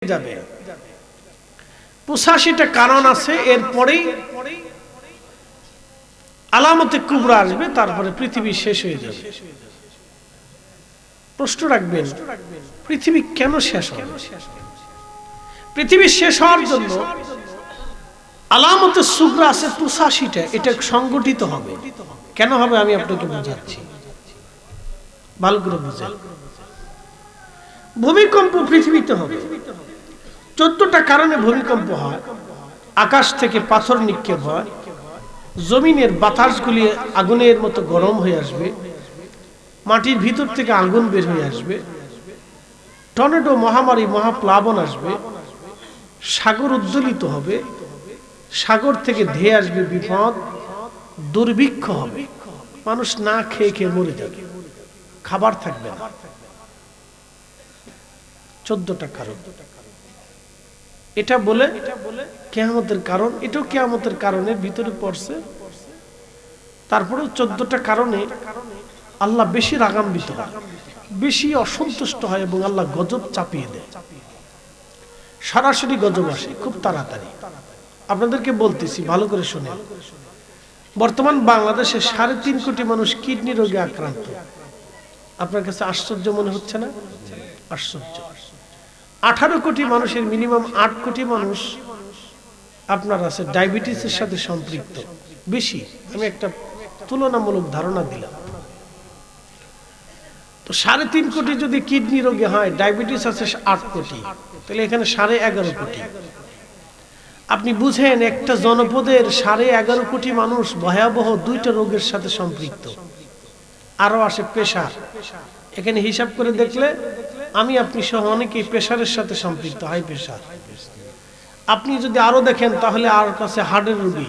যাবে। 85টা কারণ আছে, এরপরেই আলামতে কুবরা আসবে, তারপরে পৃথিবী শেষ হয়ে যাবে। প্রশ্ন রাখবেন, পৃথিবী কেন শেষ হবে? পৃথিবী শেষ হওয়ার জন্য আলামতে সুগরা আছে 85টা, এটা সংগঠিত হবে। কেন হবে আমি আপনাকে বোঝাচ্ছি, ভালো করে বুঝেন। ভূমিকম্প পৃথিবীতে হবে। 14টা কারণে ভূমিকম্প হয়। আকাশ থেকে পাথর নিক্ষেপ হয়, জমিনের বাতাসগুলি আগুনের মতো গরম হয়ে আসবে, মাটির ভিতর থেকে আগুন বের হয়ে আসবে, টর্নেডো, মহামারী, মহাপ্লাবন আসবে, সাগর উদ্দোলিত হবে, সাগর থেকে ধেয়ে আসবে বিপদ, দুর্ভিক্ষ হবে, মানুষ না খেয়ে খেয়ে মরে যাবে, খাবার থাকবে না। 14টা কারণ। এটা বলে কিয়ামতের কারণ, এটাও কিয়ামতের কারণের ভিতরে পড়ছে। তারপরে 14টা কারণে আল্লাহ বেশি রাগান্বিত হয়, বেশি অসন্তুষ্ট হয় এবং আল্লাহ গজব চাপিয়ে দেয়। সরাসরি গজব আসে খুব তাড়াতাড়ি। আপনাদেরকে বলতেছি, ভালো করে শুনে। বর্তমান বাংলাদেশে 3.5 কোটি মানুষ কিডনি রোগে আক্রান্ত। আপনার কাছে আশ্চর্য মনে হচ্ছে না? আশ্চর্য। 18 কোটি মানুষের মিনিমাম 8 কোটি মানুষ আপনার আছে ডায়াবেটিসের সাথে সম্পৃক্ত, বেশি। আমি একটা তুলনামূলক ধারণা দিলাম। তো 3.5 কোটি যদি কিডনি রোগে হয়, ডায়াবেটিস আছে 8 কোটি, তাহলে এখানে 11.5 কোটি। আপনি বুঝেন, একটা জনপদের 11.5 কোটি মানুষ ভয়াবহ 2টা রোগের সাথে সম্পৃক্ত। আরো আসে প্রেসার। এখানে হিসাব করে দেখলে আমি আপনি সহ অনেকেই প্রেসারের সাথে সম্পৃক্ত, হাই প্রেসার। আপনি যদি আরো দেখেন তাহলে আর কাছে হার্টের রোগী।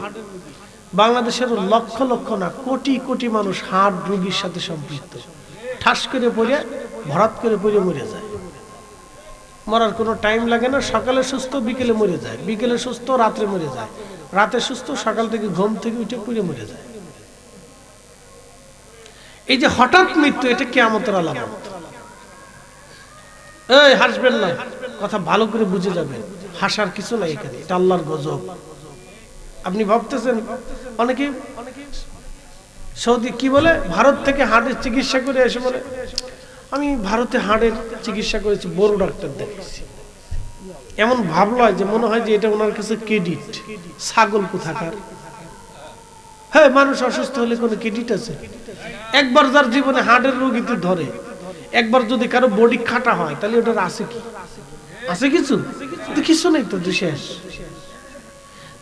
বাংলাদেশের লক্ষ লক্ষ না কোটি কোটি মানুষ হার্ট রোগীর সাথে সম্পৃক্ত। ঠাস করে পড়ে, ভরাত করে পড়ে মরে যায়। মরার কোনো টাইম লাগে না। সকালে সুস্থ, বিকেলে মরে যায়, বিকেলে সুস্থ, রাত্রে মরে যায়, রাতে সুস্থ, সকাল থেকে ঘুম থেকে উঠে পড়ে মরে যায়। এই যে হঠাৎ মৃত্যু, এটা কিয়ামতের আলামত। এই হাসবেন না, কথা ভালো করে বুঝে যাবেন। হাসার কিছু নাই এখানে, এটা আল্লাহর গজব। আপনি ভাবতেছেন অনেকে সৌদি কি বলে, ভারত থেকে হার্টের চিকিৎসা করে এসে বলে আমি ভারতে হার্টের চিকিৎসা করেছি, বড় ডাক্তার দেখেছি। এমন ভাবলো যে মনে হয় যে এটা ওনার কাছে ক্রেডিট। ছাগল কোথাকার। হ্যাঁ, মানুষ অসুস্থ হলে কোনো ক্রেডিট আছে? একবার যার জীবনে হার্টের রোগীতে ধরে, একবার যদি কারো বডি খাটা হয়, তাহলে ওটার আছে কি? আছে কিছু? কিছু নেই তো, শেষ।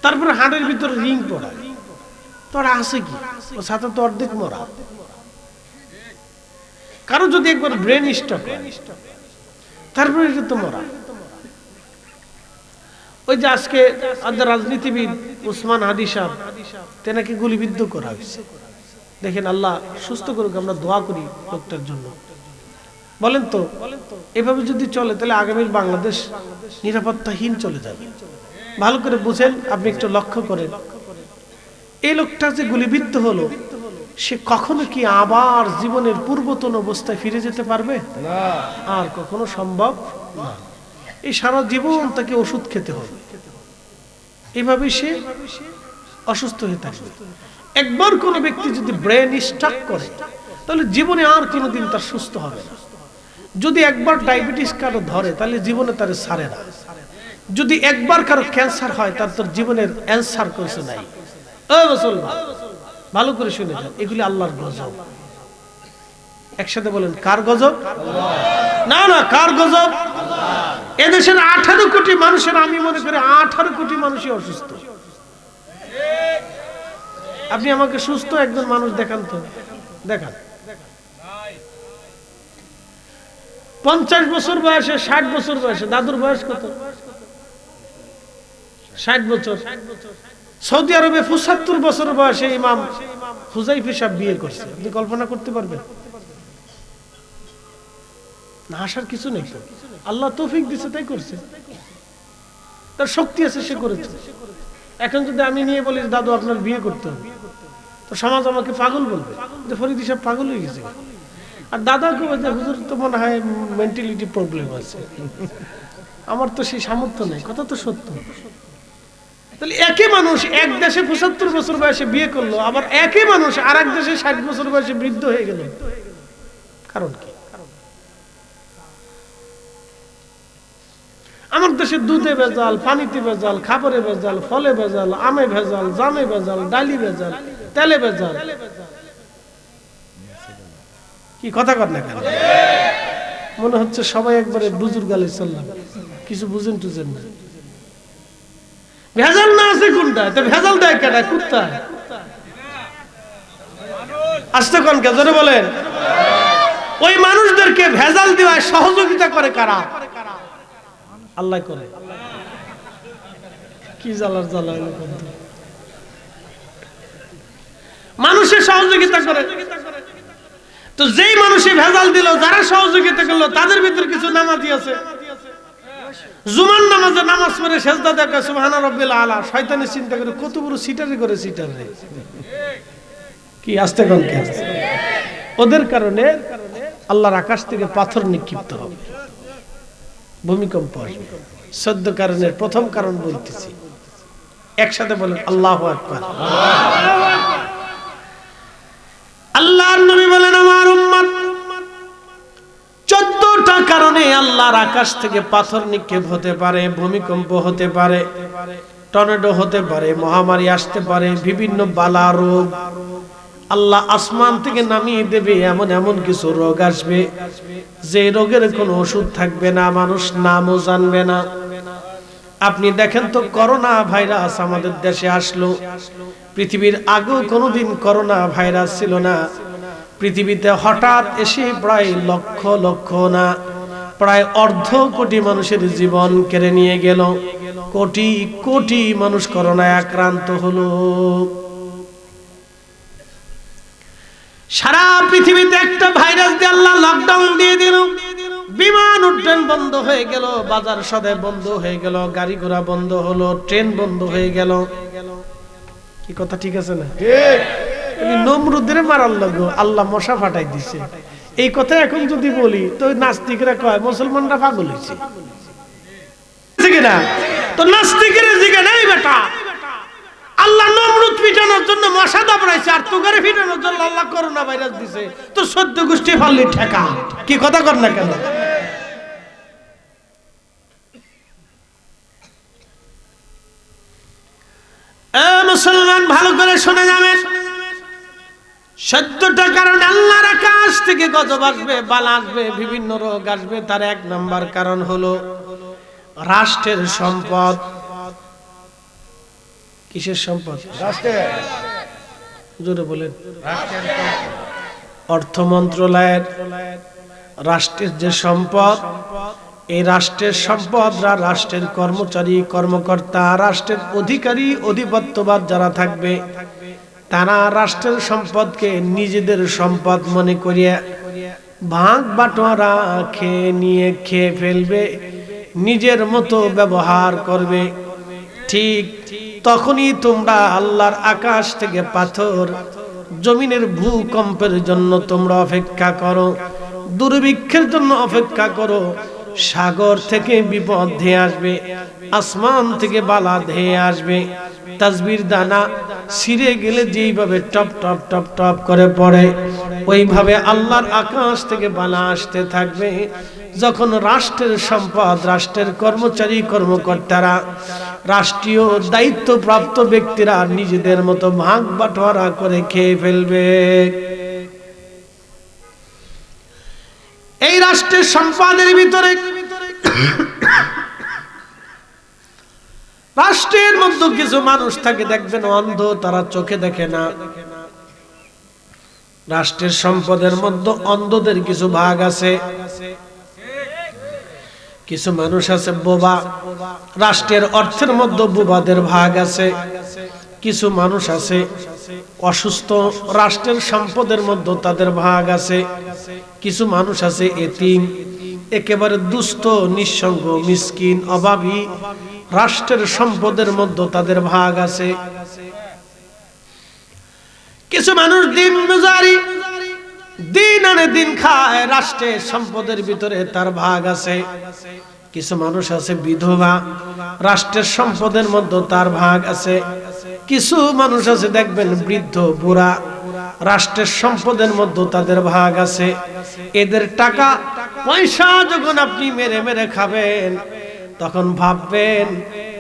তারপরে হার্টের ভিতরে রিং পড়া, তোর আছে কি? ও সাথে তো অর্ধেক মরা। কারো যদি একবার ব্রেন স্ট্রোক হয়, তারপরে এটা তো মরা। ওই যে আজকে রাজনীতিবিদ ওসমান হাদি সাহেব, তেনাকে গুলিবিদ্ধ করা হয়েছে। দেখেন, আল্লাহ সুস্থ করুক, আমরা দোয়া করি লোকটার জন্য। বলেন তো, এভাবে যদি চলে তাহলে আগামীর বাংলাদেশ নিরাপত্তাহীন চলে যাবে। ভালো করে বুঝেন, আপনি একটু লক্ষ্য করেন। এই লোকটা যে গুলিবিদ্ধ হলো, সে কখনো কি আবার জীবনের পূর্বতন অবস্থায় ফিরে যেতে পারবে? না, আর কখনো সম্ভব না। এই সারা জীবন তাকে ওষুধ খেতে হবে, এইভাবে সে অসুস্থ হয়ে থাকবে। একবার কোন ব্যক্তি যদি ব্রেন স্ট্রোক করে, তাহলে জীবনে আর কোনোদিন তার সুস্থ হবে না। যদি একবার ডায়াবেটিস কারো ধরে, তাহলে জীবনে তার ছাড়ে না। যদি একবার কারো ক্যান্সার হয়, তার তোর জীবনের অ্যান্সার কিছু নাই। ও মুসলমান, ভালো করে শুনে যান, এগুলি আল্লাহর গজব। একসাথে বলেন, কার গজব? না না, কার গজব? এদেশের 18 কোটি মানুষের, আমি মনে করি 18 কোটি মানুষই অসুস্থ। আপনি আমাকে সুস্থ একজন মানুষ দেখান তো, দেখান। 50 বছর বয়সে, 60 বছর বয়সে, দাদুর বয়স কত? 60 বছর। সৌদি আরবে 75 বছর বয়সে ইমাম হুযাইফা সাহেব বিয়ে করছে। আপনি কল্পনা করতে পারবেন? না, আসার কিছু নেই। আল্লাহ তৌফিক দিচ্ছে, তাই করছে। তার শক্তি আছে, সে করেছে। এখন যদি আমি নিয়ে বলি দাদু আপনার বিয়ে করতে হবে, তো সমাজ আমাকে পাগল বলবে যে ফরিদি সাহেব পাগল হয়ে গেছে। আর দাদাকে বলছে হুজুর তো মনে হয় মেন্টালিটি প্রবলেম আছে। আমার তো সেই সামর্থ্য নেই, কথা তো সত্য। তাহলে একই মানুষ এক দেশে 75 বছর বয়সে বিয়ে করলো, আবার একই মানুষ আর এক দেশে 60 বছর বয়সে বৃদ্ধ হয়ে গেল, কারণ কি? আমার দেশে দুধে ভেজাল, পানিতে ভেজাল, খাবারে ভেজাল, ফলে ভেজাল, আমে ভেজাল, জামে ভেজাল, ডালি ভেজাল, তেলে ভেজাল। কি কথা কর না কেন? মনে হচ্ছে সবাই একবারে বুজুর্গ আলাইহিস সালাম, কিছু বুঝেন টুঝেন না। ভেজাল না আছে কোনটা? তো ভেজাল দেয় কেডা? কুত্তা। আসতে কোন কে জোরে বলেন। ওই মানুষদেরকে ভেজাল দেওয়ায় সহযোগিতা করে কারা? আল্লাহ করে। কি জ্বালার জ্বালা হলো বন্ধু। মানুষের সহযোগিতা করে। তো যেই মানুষই ভেজাল দিল, যারা সহযোগিতা করলো, তাদের ভিতরে কিছু নামাজি আছে। জুমার নামাজে নামাজ পড়ে সেজদা দেয় সুবহানা রাব্বিল আলা, শয়তানি চিন্তা করে কত বড় সিটারি করে সিটার রে। কি আসতে কোন কে? ওদের কারণে আল্লাহর আকাশ থেকে পাথর নিক্ষিপ্ত হবে, ভূমিকম্প আসবে। 14 কারণের প্রথম কারণ বলতেছি, একসাথে বলেন আল্লাহু আকবার। আল্লাহর নবী বলেন আমার উম্মত 14টা কারণে আল্লাহর আকাশ থেকে পাথর নিক্ষেপ হতে পারে, ভূমিকম্প হতে পারে, টর্নেডো হতে পারে, মহামারী আসতে পারে, বিভিন্ন বালা রোগ আল্লাহ আসমান থেকে নামিয়ে দেবে। এমন এমন কিছু রোগ আসবে যে রোগের কোনো ওষুধ থাকবে না, মানুষ নামও জানবে না। আপনি দেখেন তো, করোনা ভাইরাস আমাদের দেশে আসলো। পৃথিবীর আগেও কোনোদিন করোনা ভাইরাস ছিল না। পৃথিবীতে হঠাৎ এসে প্রায় লক্ষ লক্ষ না, প্রায় অর্ধ কোটি মানুষের জীবন কেড়ে নিয়ে গেল। কোটি কোটি মানুষ করোনায় আক্রান্ত হলো। সারা পৃথিবীতে একটা ভাইরাস দিয়ে আল্লাহ লকডাউন দিয়ে দিল। বিমান উড্ডয়ন বন্ধ হয়ে গেল, বাজার সদাই বন্ধ হয়ে গেল, গাড়ি ঘোড়া বন্ধ হলো, ট্রেন বন্ধ হয়ে গেল। কি কথা ঠিক আছে না? নমরুদের মারার লাগো আল্লাহ মশা ফাটাই দিছে। এই কথা এখন যদি বলি তো নাস্তিকরা কয় মুসলমানরা পাগল হয়েছে, ঠিক না? তো নাস্তিকেরা জিগে নাই বেটা, আল্লাহ নমরুদ পিটানোর জন্য মশা দাবড়াইছে, আর তুগারে পিটানোর জন্য আল্লাহ করোনা ভাইরাস দিছে। তো 14 গোষ্ঠী ফাললি ঠেকা। কি কথা কর না কেন? মুসলমান ভালো করে শুনে যাবেন, 14টা কারণ আল্লাহর আকাশ থেকে গজব আসবে, বালা আসবে, বিভিন্ন রোগ আসবে। তার 1 নাম্বার কারণ হলো রাষ্ট্রের সম্পদ। কিসের সম্পদ? রাষ্ট্রের। জোরে বলেন। অর্থ মন্ত্রণালয়ের রাষ্ট্রের যে সম্পদ, এই রাষ্ট্রের সম্পদরা রাষ্ট্রের কর্মচারী, কর্মকর্তা, রাষ্ট্রের অধিকারী, অধিপত্যবাদ যারা থাকবে, তারা রাষ্ট্রের সম্পদকে নিজেদের সম্পদ মনে করিয়া ভাগ বাটোয়ারা খেয়ে ফেলবে, নিজের মতো ব্যবহার করবে। ঠিক তখনই তোমরা আল্লাহর আকাশ থেকে পাথর, জমিনের ভূকম্পের জন্য তোমরা অপেক্ষা করো, দুর্ভিক্ষের জন্য অপেক্ষা করো। সাগর থেকে বিপদ ধেয়ে আসবে, আসমান থেকে বালা ধেয়ে আসবে। তাসবির দানা ছিঁড়ে গেলে যেইভাবে টপ টপ টপ টপ করে পড়ে, ওইভাবে আল্লাহর আকাশ থেকে বালা আসতে থাকবে। যখন রাষ্ট্রের সম্পদ, রাষ্ট্রের কর্মচারী, কর্মকর্তারা, রাষ্ট্রীয় দায়িত্বপ্রাপ্ত ব্যক্তিরা নিজেদের মতো ভাগ বাটোয়ারা করে খেয়ে ফেলবে। এই রাষ্ট্রের সম্পদের ভিতরে রাষ্ট্রের মধ্যে কিছু মানুষ থাকে, দেখবেন অন্ধ, তারা চোখে দেখে না। রাষ্ট্রের সম্পদের মধ্যে অন্ধদের কিছু ভাগ আছে। কিছু মানুষ আছে বোবা, রাষ্ট্রের অর্থের মধ্যে বোবাদের ভাগ আছে। কিছু মানুষ আছে অসুস্থ, রাষ্ট্রের সম্পদের মধ্যে তাদের ভাগ আছে। কিছু মানুষ আছে এতিম, একেবারে দুস্থ, নিঃসঙ্গ, মিসকিন, অভাবী, রাষ্ট্রের সম্পদের মধ্যে তাদের ভাগ আছে। কিছু মানুষ দিন মুজারি, দিন আনে দিন খায়, রাষ্ট্রের সম্পদের ভিতরে তার ভাগ আছে। কিছু মানুষ আছে বিধবা, রাষ্ট্রের সম্পদের মধ্যে তার ভাগ আছে। কিছু মানুষ আছে দেখবেন বৃদ্ধ বুড়া, রাষ্ট্রের সম্পদের মধ্যে তাদের ভাগ আছে। এদের টাকা পয়সা যখন আপনি মেরে মেরে খাবেন, তখন ভাববেন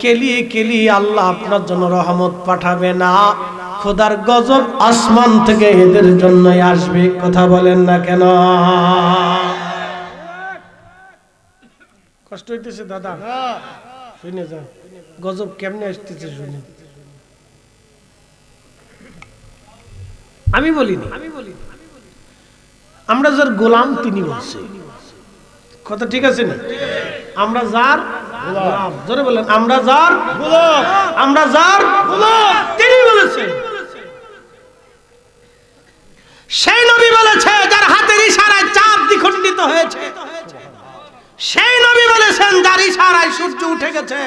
কেলিয়ে কেলিয়ে আল্লাহ আপনার জন্য রহমত পাঠাবে না, খোদার গজব আসমান থেকে এদের জন্যই আসবে। কথা বলেন না কেন? কষ্ট হইতেছে দাদা? শুনে যান গজব কেমনে আসতেছে শুনে। আমি বলিনি, আমরা যার গোলাম তিনি বলছে। কথা ঠিক আছে না? আমরা যার গোলাম, জোরে বলেন আমরা যার গোলাম, আমরা যার গোলাম তিনি বলেছেন। সেই নবী বলেছে যার হাতের ইশারায় চাঁদ দ্বিখণ্ডিত হয়েছে, সেই নবী বলেছেন যার ইশারায় সূর্য উঠে গেছে,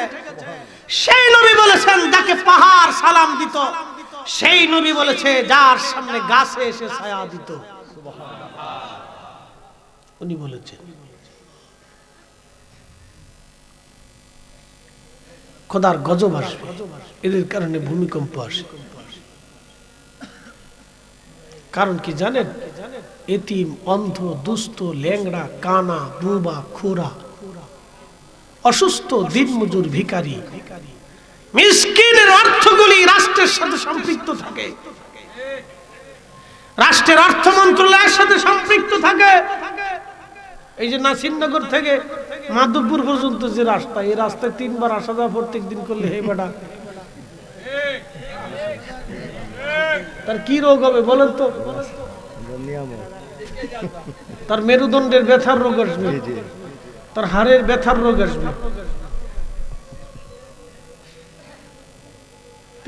সেই নবী বলেছেন যাকে পাহাড় সালাম দিত, সেই নবী বলেছে যার সামনে গাছে এসে ছায়া দিত। উনি বলেছেন খোদার গজব আসবে, এদের কারণে ভূমিকম্প আসে। কারণ কি জানেন? এতিম, অন্ধ, দুস্থ, ল্যাংড়া, কানা, বুবা, খোরা, অসুস্থ, দিনমজুর, ভিখারি, মিসকিনের অর্থগুলি রাষ্ট্রের সাথে সম্পৃক্ত থাকে, রাষ্ট্রের অর্থ মন্ত্রণালয়ের সাথে সম্পৃক্ত থাকে। এই যে নাসিরনগর থেকে মাধবপুর পর্যন্ত যে রাস্তা, এই রাস্তায় 3 বার আসা যাওয়া প্রত্যেক দিন করলে হে বেটা তার কি রোগ হবে বলেন তো? তার মেরুদণ্ডের ব্যথার রোগ আসবে, তার হাড়ের ব্যথার রোগ আসবে।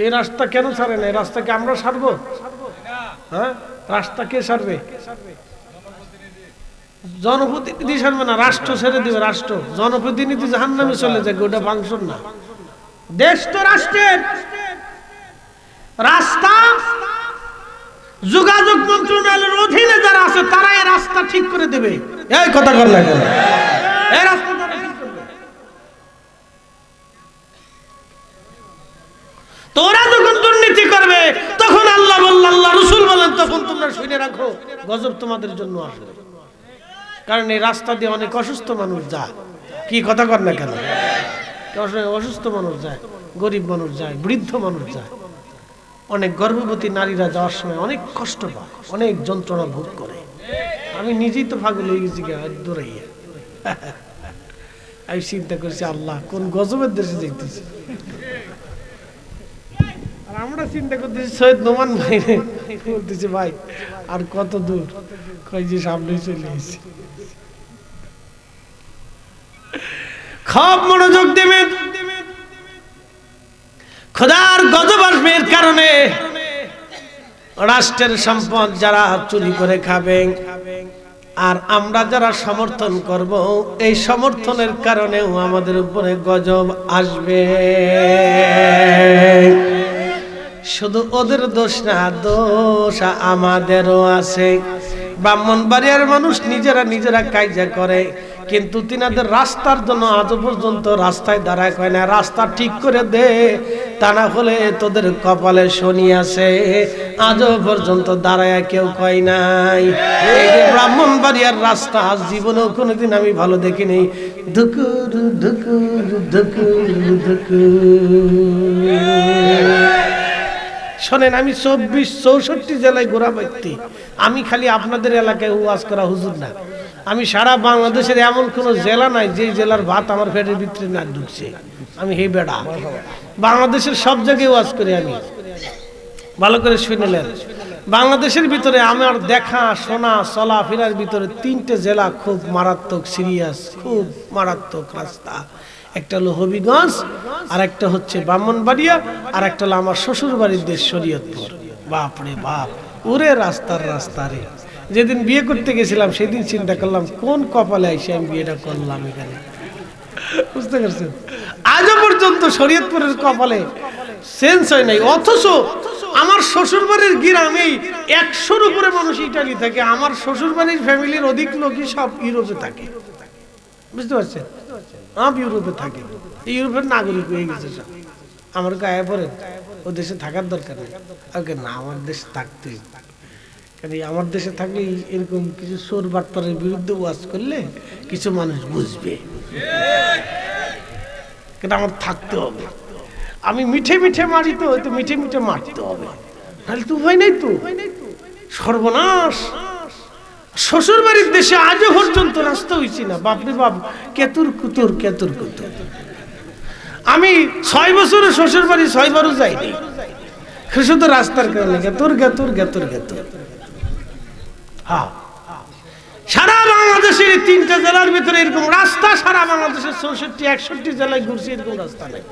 এই রাস্তা কেন ছাড়ে না? এই রাস্তাকে আমরা সারবো? হ্যাঁ, রাস্তা কে সারবে? জনপ্রতিনিধি সারবে না, রাষ্ট্র ছেড়ে দিবে। রাষ্ট্র, জনপ্রতিনিধি জাহান্নামে চলে যায়, ওটা ফাংশন না। দেশ তো রাষ্ট্রের। রাস্তা যোগাযোগ মন্ত্রণালয়ের অধীনে যারা আছে তারা এই রাস্তা ঠিক করে দেবে। এই কথা বল না কেন? এই রাস্তা তারা ঠিক করবে। তোরা যখন দুর্নীতি করবে তখন আল্লাহ বললেন, আল্লাহ রাসূল বলেন, তখন তোমরা শুনে রাখো গজব তোমাদের জন্য আসবে। কারণ এই রাস্তা দিয়ে অনেক অসুস্থ মানুষ যায়। কি কথা কর না কেন? অসুস্থ মানুষ যায়, গরিব মানুষ যায়, বৃদ্ধ মানুষ যায়, অনেক গর্ভবতী নারীরা যাওয়ার সময় অনেক কষ্ট পায়, অনেক যন্ত্রণা ভোগ করে। আমি নিজেই তো পাগল হয়ে গেছি দৌড়াইয়া। আমি চিন্তা করছি আল্লাহ কোন গজবের দেশে দেখতেছি। আর আমরা চিন্তা করতেছি সৈয়দ নোমান ভাই বলতেছি ভাই আর কত দূর, কই যে সামনে চলে এসেছি। খুব মনোযোগ দেবেন, খোদার গজব আসবে। এর কারণে রাষ্ট্রের সম্পদ যারা চুরি করে খাবে আর আমরা যারা সমর্থন করব, এই সমর্থনের কারণেও আমাদের উপরে গজব আসবে। শুধু ওদের দোষ না, দোষ আমাদেরও আছে। ব্রাহ্মণবাড়িয়ার মানুষ নিজেরা কাইজা করে, কিন্তু তিনাদের রাস্তার জন্য আজও পর্যন্ত রাস্তায় দাঁড়ায় কয় না রাস্তা ঠিক করে দে, তা না হলে তোদের কপালে শনি আছে। আজও পর্যন্ত দাঁড়ায় কেউ কয় নাই। এই যে ব্রাহ্মণবাড়িয়ার রাস্তা আজ জীবনেও কোনোদিন আমি ভালো দেখিনি। ধুকুর ধুকুর ধুকুর ধুকুর। শোনেন, আমি 24-64 জেলায় ঘোরা ব্যক্তি। আমি খালি আপনাদের এলাকায় ওয়াজ করা হুজুর না, আমি সারা বাংলাদেশের এমন কোন জেলা নাই যে জেলার ভাত আমার পেটের ভিতরে না ঢুকছে। আমি হে বেড়া বাংলাদেশের সব জায়গায় ওয়াজ করি। আমি ভালো করে শুনলেন, বাংলাদেশের ভিতরে আমার দেখা শোনা চলাফেরার ভিতরে 3টে জেলা খুব মারাত্মক সিরিয়াস, খুব মারাত্মক রাস্তা। একটা হলো হবিগঞ্জ, আর একটা হচ্ছে ব্রাহ্মণবাড়িয়া, আর একটা হলো আমার শ্বশুর বাড়ির দেশ শরীয়তপুর। বাপরে বাপ, ওরে রাস্তা রে। যেদিন বিয়ে করতে গেছিলাম সেদিন চিন্তা করলাম কোন কপালে এসে আমি বিয়েটা করলাম এখানে। বুঝতে পারছেন? আজও পর্যন্ত শরীয়তপুরের কপালে সেন্স হয় নাই। অথচ আমার শ্বশুর বাড়ির গ্রামে 100-র উপরে মানুষ ইটালি থাকে। আমার শ্বশুর বাড়ির ফ্যামিলির অধিক লোকই সব ইউরোপে থাকে। বুঝতে পারছেন? আমি ইউরোপে থাকি, ইউরোপের নাগরিক হয়ে গেছে সব। আমার গায়ে পড়ে ও দেশে থাকার দরকার নেই। আগে না, আমার দেশে থাকতে, কারণ আমার দেশে থাকলে এরকম কিছু চোর বাটপারের বিরুদ্ধে ওয়াজ করলে কিছু মানুষ বুঝবে, কিন্তু আমার থাকতে হবে। আমি মিঠে মিঠে মারি তো, হয়তো মিঠে মিঠে মারতে হবে, তাহলে তো উপায় নেই তো। সর্বনাশ, শ্বশুর বাড়ির দেশে আজও পর্যন্ত রাস্তা হয়েছি না, বাপরে বাপ, কেতুর কুতুর কেতুর কুতুর। আমি 6 বছরে শ্বশুর বাড়ি 6 বারও যাইনি, শুধু রাস্তার কারণে গেতুর গেতুর গেতুর গেতুর। হ্যাঁ, সারা বাংলাদেশের 3টা জেলার ভিতরে এরকম রাস্তা, সারা বাংলাদেশের 64-61 জেলায় ঘুরছি, এরকম রাস্তা নেই।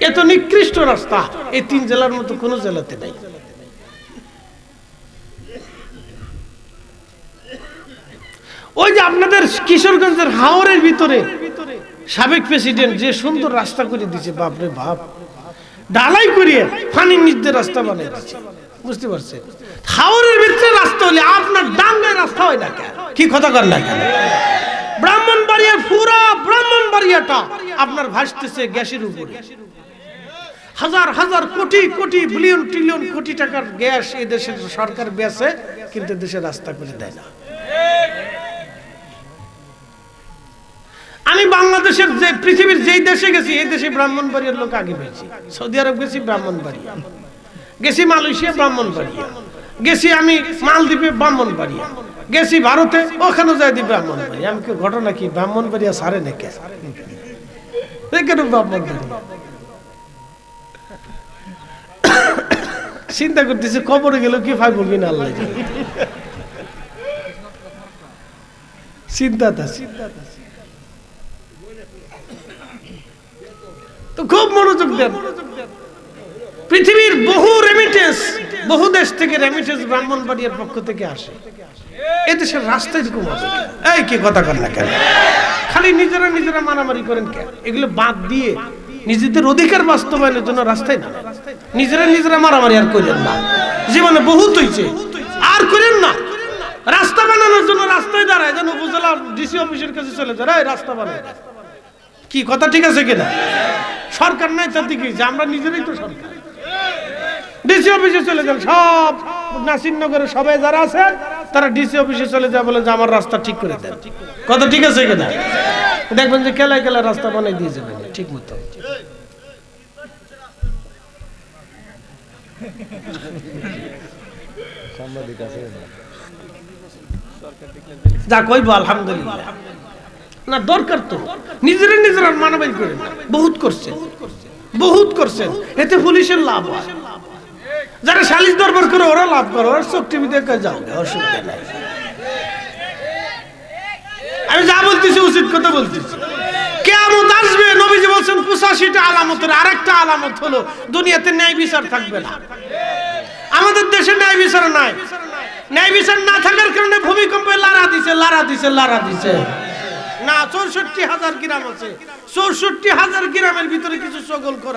এত নিকৃষ্ট রাস্তা এই 3 জেলার মতো কোনো জেলাতে নাই। ওই যে আপনাদের কিশোরগঞ্জের হাওরের ভিতরে সাবেক প্রেসিডেন্ট যে সুন্দর রাস্তা করে দিয়েছে, বাপরে বাপ, ঢালাই করিয়ে পানির নিচ দিয়ে রাস্তা বানিয়ে দিচ্ছে, বুঝতে পারছেন? হাওরের ভিতরে রাস্তা হলে আপনার ডাঙ্গায় রাস্তা হয় না কেন? কি কথা কর না কেন? ব্রাহ্মণবাড়িয়ার পুরা ব্রাহ্মণবাড়িয়াটা আপনার ভাসতেছে গ্যাসের উপরে, হাজার হাজার কোটি কোটি বিলিয়ন ট্রিলিয়ন কোটি টাকার গ্যাস এই দেশের সরকার বেচে, কিন্তু দেশে রাস্তা করে দেয় না। আমি বাংলাদেশের যে পৃথিবীর যেই দেশে গেছি, এই দেশে ব্রাহ্মণবাড়িয়ার লোক আগে পেয়েছি। সৌদি আরব গেছি ব্রাহ্মণবাড়িয়া, গেছি মালয়েশিয়া ব্রাহ্মণবাড়িয়া, গেছি আমি মালদ্বীপে ব্রাহ্মণবাড়িয়া, গেছি ভারতে, ওখানে যাই দি ব্রাহ্মণবাড়িয়া। আমি কি ঘটনা কি ব্রাহ্মণবাড়িয়া সারে নাকি? কেন ব্রাহ্মণবাড়িয়া? চিন্তা করতেছি কবরে গেল কি ফাই বলবি না, আল্লাহ চিন্তা তো খুব মনোযোগ দেন। পৃথিবীর বহু রেমিটেন্স, বহু দেশ থেকে রেমিটেন্স ব্রাহ্মণবাড়িয়ার পক্ষ থেকে আসে। এদেশের রাস্তা এরকম হবে? এই কি কথা কর না কেন? খালি নিজেরা নিজেরা মারামারি করেন কেন? এগুলো বাদ দিয়ে নিজেদের অধিকার বাস্তবায়নের জন্য রাস্তায় না, নিজেরা নিজেরা মারামারি আর করেন না। জীবনে বহুত হয়েছে, আর করেন না। রাস্তা বানানোর জন্য রাস্তায় দাঁড়ায়, যেন উপজেলা ডিসি অফিসের কাছে চলে যায়, রাস্তা বানায়। কি কথা ঠিক আছে কিনা? সরকার নাই তার দিকে, আমরা নিজেরাই তো সরকার। ডিসি অফিসে চলে যান, সব নাসিরনগরে সবাই যারা আছে তারা ডিসি অফিসে চলে যায়, বলে যে আমার রাস্তা ঠিক করে দেন। কথা ঠিক আছে কিনা? দেখবেন যে কেলায় কেলায় রাস্তা বানাই দিয়ে যাবেন ঠিক মতো। যা কইবো আলহামদুলিল্লাহ, না দরকার তো নিজেরা নিজেরা মানাবাই করেন না। বহুত করছেন, এতে পুলিশের লাভ হয়। যারা সালিশ দরবার করে ওরা লাভ করে, ওরা চোখ টিভি দেখে যাও, অসুবিধা নাই। আমি যা বলতেছি উচিত কথা বলতেছি। কিয়ামত আসবে, নবীজি বলেন 85টা আলামতের আরেকটা আলামত হলো দুনিয়াতে ন্যায় বিচার থাকবে না। আমাদের দেশে ন্যায় বিচার নাই। ন্যায় বিচার না থাকার কারণে ভূমিকম্পে লারা দিছে না। 64,000 গ্রাম আছে, 64,000 গ্রামের ভিতরে কিছু সকলখোর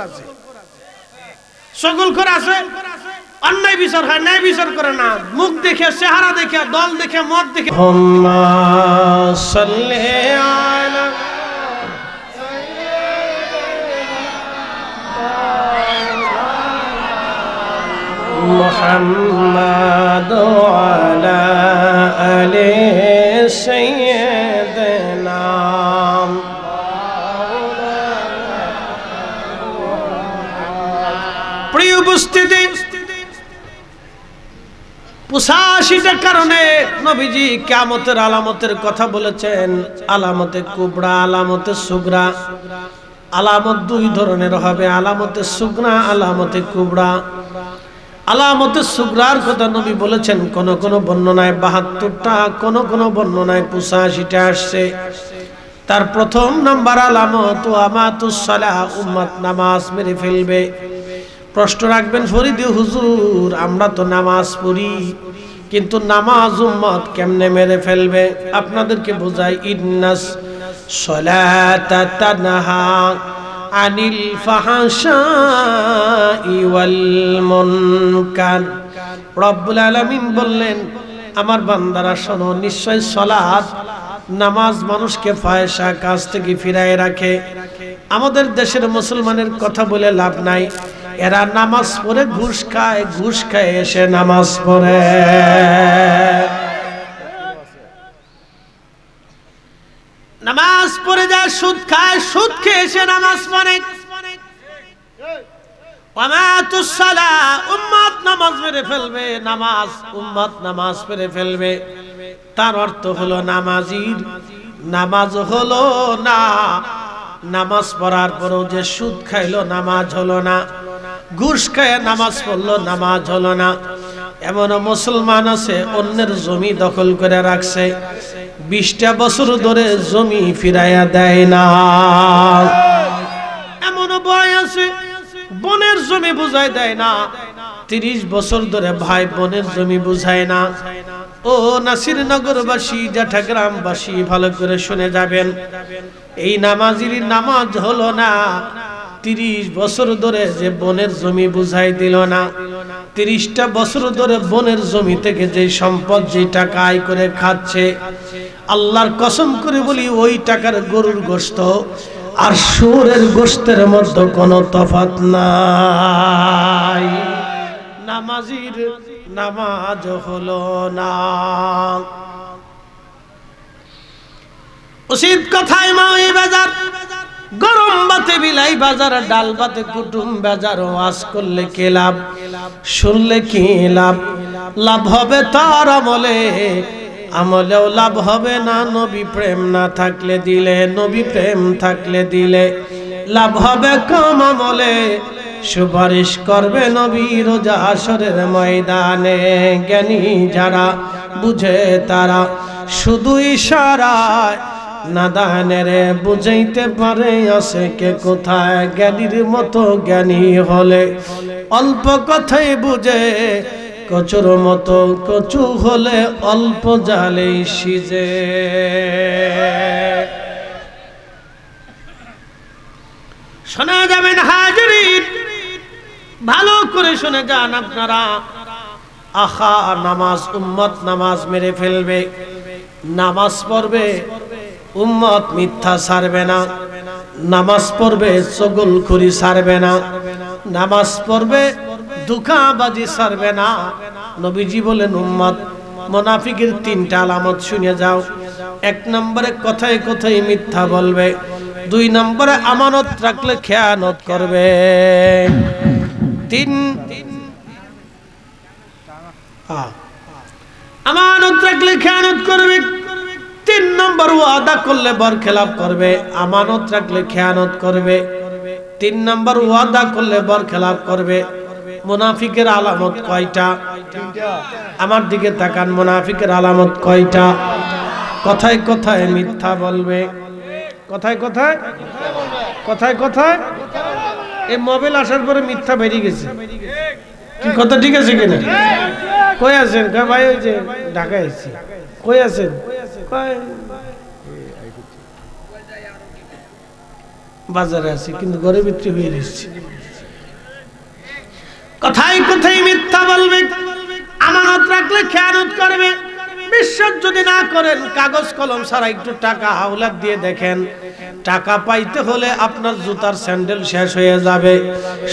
আছে, অন্যায় বিচার হয়, ন্যায় বিচার করে না। মুখ দেখে, চেহারা দেখে, দল দেখে, মত দেখে। মুহাম্মাদ আলা আলি সাইয়্যিদিনা। প্রিয় উপস্থিতি, 85টা কারণে নবীজি কিয়ামতের আলামতের কথা বলেছেন। আলামতে কুবরা, আলামতে সুগরা। আলামত 2 ধরনের হবে, আলামতে সুগরা, আলামতে কুবরা। আলামতে সুগরার কথা নবী বলেছেন কোন কোন বর্ণনায় 72টা, কোন কোন বর্ণনায় 85টা আসছে। তার প্রথম নাম্বার আলামত আমাতুস সালাহ, উম্মত নামাজ মেরে ফেলবে। প্রশ্ন রাখবেন ফরিদি হুজুর, আমরা তো নামাজ পড়ি, কিন্তু নামাজ উম্মত কেমনে মেরে ফেলবে? আপনাদেরকে বোঝাই। ইন্নাস সালাতা তানহা আনিল ফাহশাই ওয়াল মুনকার। রব্বুল আলামিন বললেন আমার বান্দারা শোনো, নিশ্চয় সালাত নামাজ মানুষকে ফায়সা কাজ থেকে ফিরায় রাখে। আমাদের দেশের মুসলমানের কথা বলে লাভ নাই, এরা নামাজ পড়ে ঘুষ খায়, ঘুষ খায় এসে নামাজ পড়ে। নামাজ পড়ে যায়, সুদ খায়, সুদ খেয়ে এসে নামাজ পড়ে। উম্মত নামাজ মেরে ফেলবে, নামাজ উম্মত নামাজ পড়ে ফেলবে। তার অর্থ হলো নামাজির নামাজ হলো না, নামাজ পড়ার পরও যে সুদ খাইলো নামাজ হলো না, ঘুষ খায় নামাজ পড়লো নামাজ হলো না। এমন মুসলমান আছে অন্যের জমি দখল করে রাখছে, 20টা বছর ধরে জমি ফিরাইয়া দেয় না। এমন বয় আছে বোনের জমি বুঝাই দেয় না, 30 বছর ধরে ভাই বোনের জমি বুঝায় না। ও নাসিরনগরবাসী, জাঠাগ্রামবাসী, ভালো করে শুনে যাবেন, এই নামাজির নামাজ হলো না। 30 বছর ধরে যে বোনের জমি বুঝাই দিল না, 30টা বছর ধরে বোনের জমি থেকে যে সম্পদ, যে টাকা আয় করে খাচ্ছে, আল্লাহর কসম করে বলি ওই টাকার গরুর গোশত আর শুয়োরের গোশতের মধ্যে কোনো তফাৎ নাই। নামাজির নামাজ হলো না। উচিত কথায় মাই বাজার, গরম ভাতে বিলাই বাজার, ডাল ভাতে কুটুম বাজার। ওয়াজ করলে কি লাভ, শুনলে কি লাভ? লাভ হবে তার আমলে, আমলেও লাভ হবে না। নবী প্রেম না থাকলে দিলে, নবী প্রেম থাকলে দিলে লাভ হবে কম আমলে। সুপারিশ করবে নবী রোজা হাশরের ময়দানে। জ্ঞানী যারা বুঝে তারা শুধু ইশারায় নাদানের বুঝাইতে পারে আছে কে কোথায়। জ্ঞানীর মতো জ্ঞানী হলে অল্প কথাই বুঝে, কচুর মতো কচু হলে অল্প জালেই সিজে। শোনা যাবেন হাজরিন, ভালো করে শুনে যান আপনারা। আহা, নামাজ উম্মত নামাজ মেরে ফেলবে, নামাজ পড়বে উম্মত মিথ্যা ছাড়বে না, নামাজ পড়বে চগলখুরি ছাড়বে না, নামাজ পড়বে ধোঁকাবাজি ছাড়বে না। নবীজি বলেন উম্মত মুনাফিকের 3টা আলামত শুনে যাও। 1 নম্বরে কথায় কথায় মিথ্যা বলবে, 2 নম্বরে আমানত রাখলে খেয়ানত করবে, 3 আমানত রাখলে খেয়ানত করবে, 3 নম্বর ওয়াদা করলে বরখেলাপ করবে। আমানত রাখলে খেয়ানত করবে, 3 নম্বর ওয়াদা করলে বরখেলাপ করবে। মুনাফিকের আলামত কয়টা? আমার দিকে তাকান, মুনাফিকের আলামত কয়টা? কথায় কথায় মিথ্যা বলবে, কথায় কথায় কথায় কথায়। এই মোবাইল আসার পরে মিথ্যা বেরিয়ে গেছে, কি কথা ঠিক আছে কিনা? কই আছেন? ভাই ওই যে ঢাকায় এসেছি। কই আছেন? বাজারে আছি, কিন্তু ঘরে ভিতরে হয়ে এসেছি। কথায় কথায় মিথ্যা বলবে, আমানত রাখলে খেয়ানত করবে। বিশ্বাস যদি না করেন, কাগজ কলম ছাড়া একটু টাকা হাওলাত দিয়ে দেখেন। টাকা পাইতে হলে আপনার জুতার স্যান্ডেল শেষ হয়ে যাবে,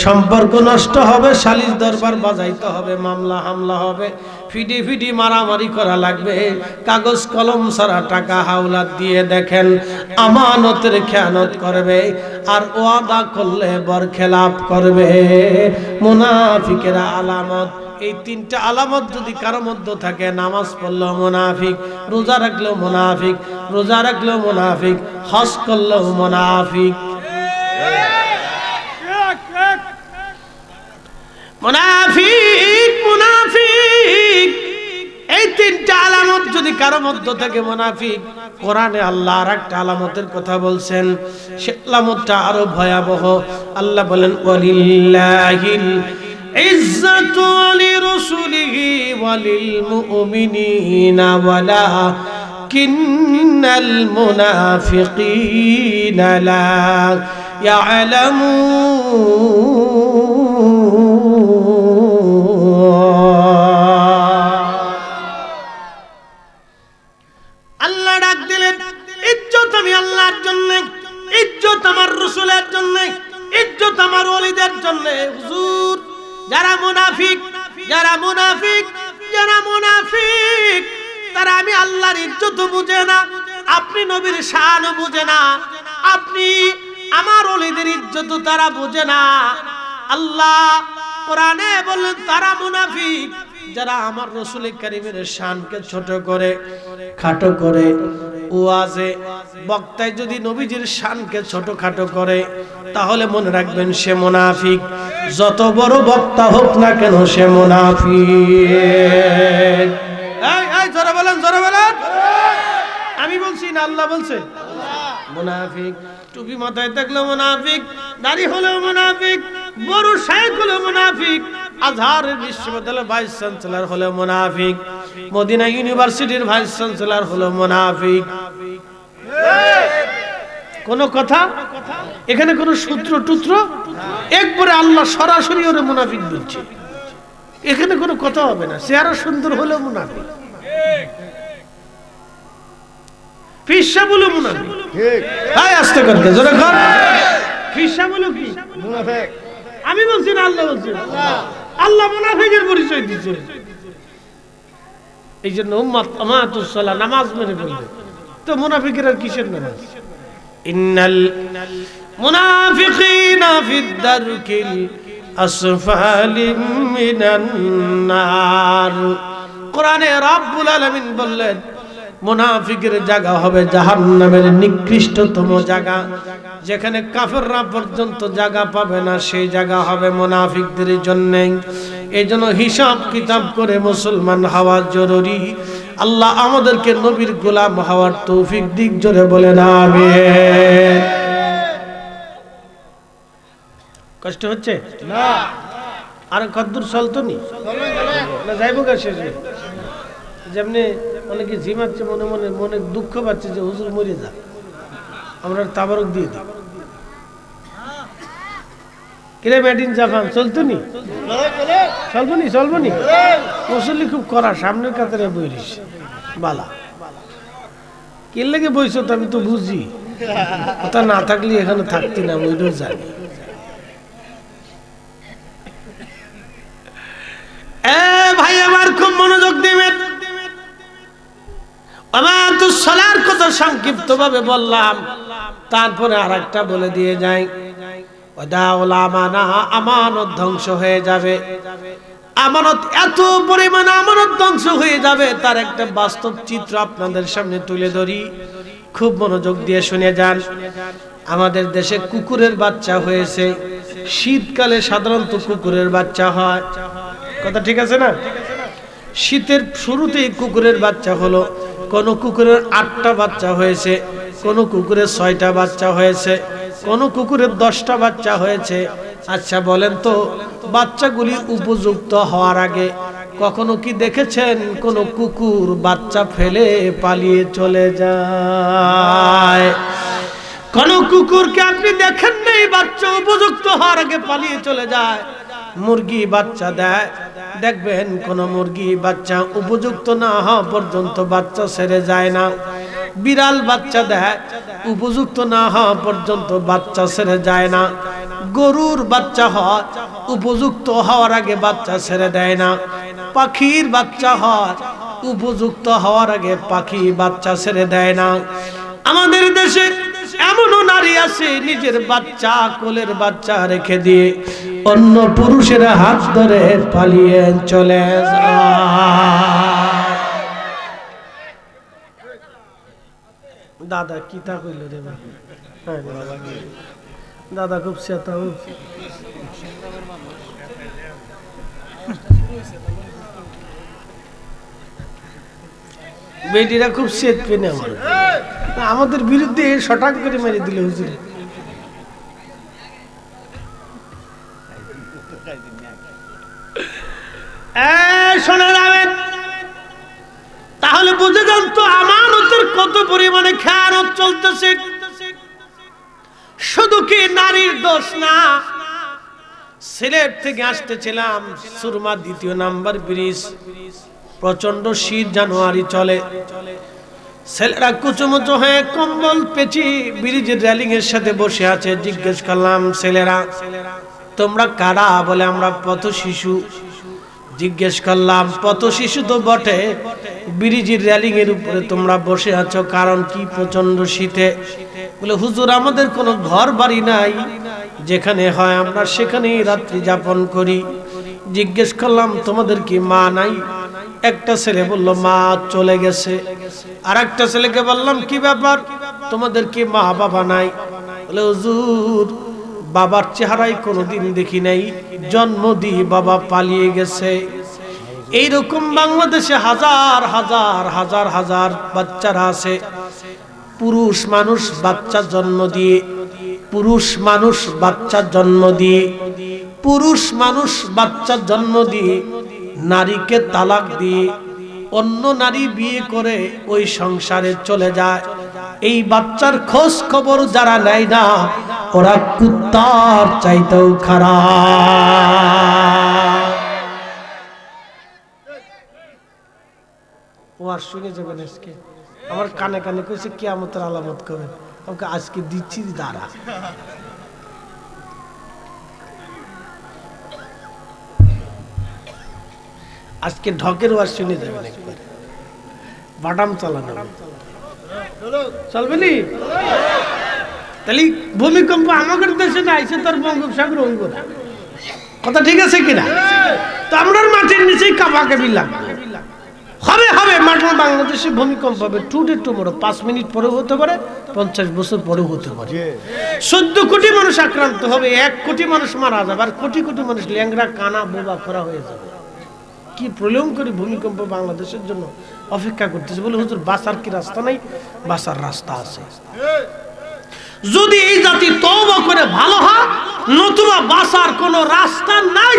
সম্পর্ক নষ্ট হবে, সালিশ দরবার বাজাইতে হবে, মামলা হামলা হবে, ফিডি ফিডি মারামারি করা লাগবে। কাগজ কলম ছাড়া টাকা হাওলাত দিয়ে দেখেন, আমানতের খেয়ানত করবে আর ওয়াদা করলে বরখেলাপ করবে। মুনাফিকেরা আলামত, এই 3টা আলামত যদি কারো মধ্যে থাকে, নামাজ পড়লেও মুনাফিক, রোজা রাখলেও মুনাফিক, রোজা রাখলেও মুনাফিক, হজ করলেও মুনাফিক। মুনাফিক মুনাফিক, এই 3টা আলামত যদি কারো মধ্যে থাকে মুনাফিক। কোরআনে আল্লাহ আরেকটা আলামতের কথা বলছেন, সে আলামতটা আরো ভয়াবহ। আল্লাহ বলেন ওয়ালিল্লাহিল ইজ্জাতু লিরাসূলিহি ওয়ালিল মুমিনিনা ওয়ালাকিন্নাল মুনাফিকিনা লা ইয়ালামুন। ওলিদের জন্য হুজুর যারা মুনাফিক তারা আমি আল্লাহর ইজ্জত বুঝে না, আপনি নবীর শান বুঝে না, আপনি আমার ওলিদের ইজ্জত তারা বুঝে না। আল্লাহ কোরআনে বলেন তারা মুনাফিক যারা আমার রাসূল কারীমের শানকে ছোট করে খাটো করে, ওয়াজে বক্তায় যদি নবীজির শানকে ছোট খাটো করে তাহলে মনে রাখবেন সে মুনাফিক। যত বড় বক্তা হোক না কেন সে মুনাফিক। এই জোরে বলেন, জোরে বলেন। আমি বলছি না আল্লাহ বলছে? মুনাফিক টুপি মাথায় থাকলে মুনাফিক, দাড়ি হলেও মুনাফিক, বড় শায়েখ হলেও মুনাফিক, আজহারের বিশ্ববিদ্যালয়ের ভাইস চ্যান্সেলর হলেও মুনাফিক, মদিনা ইউনিভার্সিটির ভাইস চ্যান্সেলর হলেও মুনাফিক। কোন কথা এখানে কোন সূত্র টুত্র, একবারে আল্লাহ সরাসরি ওরে মুনাফিক বলছে। এখানে কোনো কথা হবে না, চেহারা সুন্দর হলেও মুনাফিক, ফিসা বলে মুনাফিক। ঠিক ভাই আস্তে করতে জোরে কর, ফিসা বলে কি মুনাফিক? আমি বলছি না আল্লাহ বলছে। আল্লাহ মুনাফিকের পরিচয় দিয়েছে। এই জন্য উম্মাত আমাতুস সালাহ নামাজ মেনে বলবে তো মুনাফিকের আর কিসের নামাজ? ইন্নাল মুনাফিকিনা ফিদ দারকিল আসফালি মিনান নার। কোরআনে রব্বুল আলামিন বললেন মুনাফিকের জায়গা হবে জাহান্নামের নিকৃষ্টতম জায়গা, যেখানে কাফেররা পর্যন্ত জায়গা পাবে না, সেই জায়গা হবে মুনাফিকদের জন্য। এইজন্য হিসাব কিতাব করে মুসলমান হওয়া জরুরি। আল্লাহ আমাদেরকে নবীর গোলাম হওয়ার তৌফিক দিক, জোরে বলেন আমিন। কষ্ট হচ্ছে না? আর কদ্দুর চলতো নি না যাইবো গা শেষে? যেমনি অনেকে ঝিমাচ্ছে, মনে মনে মনে দুঃখ পাচ্ছে যে হুজুর মরে যা, আমরা তাবারক দিয়ে দিই। কিরে মেডিন জাপান চলতো নি? চলবো নি? মুসল্লি খুব করা, সামনের কাতারে বইরিস বালা। কি লেগে বইছো তো আমি তো বুঝি, কথা না থাকলে এখানে থাকতি না, ওইটাও জানি। ভাই আমার খুব মনোযোগ দিবেন। আমাতুস সালার কথা সংক্ষিপ্ত ভাবে বললাম, তারপরে আরেকটা বলে দিয়ে যাই। ওয়াদাউল আমানা, আমানত ধ্বংস হয়ে যাবে। আমানত এত পরিমাণ আমানত ধ্বংস হয়ে যাবে, তার একটা বাস্তব চিত্র আপনাদের সামনে তুলে ধরি, খুব মনোযোগ দিয়ে শুনে যান। আমাদের দেশে কুকুরের বাচ্চা হয়েছে। শীতকালে সাধারণত কুকুরের বাচ্চা হয়, কথা ঠিক আছে না? শীতের শুরুতেই কুকুরের বাচ্চা হলো। কোন কুকুরের 8টা বাচ্চা হয়েছে, কোন কুকুরের 6টা বাচ্চা হয়েছে, কোন কুকুরের 10টা বাচ্চা হয়েছে। আচ্ছা বলেন তো, বাচ্চাগুলি উপযুক্ত হওয়ার আগে কখনো কি দেখেছেন কোন কুকুর বাচ্চা ফেলে পালিয়ে চলে যায়? কোন কুকুরকে আপনি দেখেন নাই বাচ্চা উপযুক্ত হওয়ার আগে পালিয়ে চলে যায়? মুরগি বাচ্চা দেয়, দেখবেন কোন মুরগি বাচ্চা উপযুক্ত না হওয়া পর্যন্ত বাচ্চা ছেড়ে যায় না। বিড়াল বাচ্চা দেয়, উপযুক্ত না হওয়া পর্যন্ত বাচ্চা ছেড়ে যায় না। গরুর বাচ্চা হয়, উপযুক্ত হওয়ার আগে বাচ্চা ছেড়ে দেয় না। পাখির বাচ্চা হয়, উপযুক্ত হওয়ার আগে পাখি বাচ্চা ছেড়ে দেয় না। আমাদের দেশে এমনও নারী আছে নিজের বাচ্চা, কোলের বাচ্চা রেখে দিয়ে অন্য পুরুষের হাত ধরে পালিয়ে চলে যায়। দাদা কি তা কইল রে বাবা? দাদা খুব চেতা, বেটিরা খুব চেত পেনে আমাদের বিরুদ্ধে শটাক করে মেরে দিল হুজুর। তাহলে বুঝে যান তো আমানতের কত পরিমাণে খেয়ানত চলতেছে। শুধু কি নারীর দোষ না, সিলেট থেকে আসতেছিলাম, সুরমা 2 নাম্বার ব্রিজ, প্রচন্ড শীত, জানুয়ারি চলে। ছেলেরা কুচুমুচু হয়ে কম্বল পেঁচি ব্রিজের রেলিং এর সাথে বসে আছে। জিজ্ঞেস করলাম ছেলেরা তোমরা কারা? বলে আমরা পথ শিশু। জিজ্ঞেস করলাম পথ শিশু তো বটে, ব্রিজের রেলিং এর উপরে তোমরা বসে আছো কারণ কি? প্রচন্ড শীতে। বলে হুজুর আমাদের কোনো ঘর বাড়ি নাই, যেখানে হয় আমরা সেখানেই রাত্রি যাপন করি। জিজ্ঞেস করলাম তোমাদের কি মা নাই? একটা ছেলে বলল মা চলে গেছে। আর একটা ছেলেকে বললাম কি ব্যাপার, তোমাদের কি মা বাবা নাই? বলে হুজুর বাবার চেহারাই কোনোদিন দেখি নাই, জন্ম দিয়ে বাবা পালিয়ে গেছে। এইরকম বাংলাদেশে হাজার হাজার হাজার হাজার বাচ্চারা আছে। পুরুষ মানুষ বাচ্চা জন্ম দিয়ে, পুরুষ মানুষ বাচ্চা জন্ম দিয়ে, পুরুষ মানুষ বাচ্চা জন্ম দিয়ে নারীকে তালাক দিয়ে অন্য নারী বিয়ে করে ওই সংসারে চলে যায়। এই বাচ্চার খোঁজ খবর যারা নেয় না, ওরা কুত্তার চাইতেও খারাপ। ও আর শুনে যাবেন আজকে আমার কানে কানে কইছে কিয়ামতের আলামত করে, আমাকে আজকে দিচ্ছি দাঁড়া। আজকে ঢকের ওয়াজ শুনে যাবেন একবার, বাদাম চালানো চলবে নি? তাহলে ভূমিকম্প আমাদের দেশে না আইসে তার বঙ্গোপসাগর হইব না, কথা ঠিক আছে কিনা? তো আমরা মাটির নিচেই কাবাকাবি লাগবে, হবে হবে। মাঠে বাংলাদেশে ভূমিকম্প হবে টুডে টুমরো, 5 মিনিট পরেও হতে পারে, 50 বছর পরেও হতে পারে। 14 কোটি মানুষ আক্রান্ত হবে, 1 কোটি মানুষ মারা যাবে, আর কোটি কোটি মানুষ ল্যাংরা কানা বোবা খরা হয়ে যাবে। কি প্রলয়ঙ্করী ভূমিকম্প বাংলাদেশের জন্য অপেক্ষা করতেছে। বলে হুজুর বাঁচার কি রাস্তা নাই? বাঁচার রাস্তা আছে, যদি এই জাতি তওবা করে ভালো হয়, নতুবা বাঁচার কোনো রাস্তা নাই।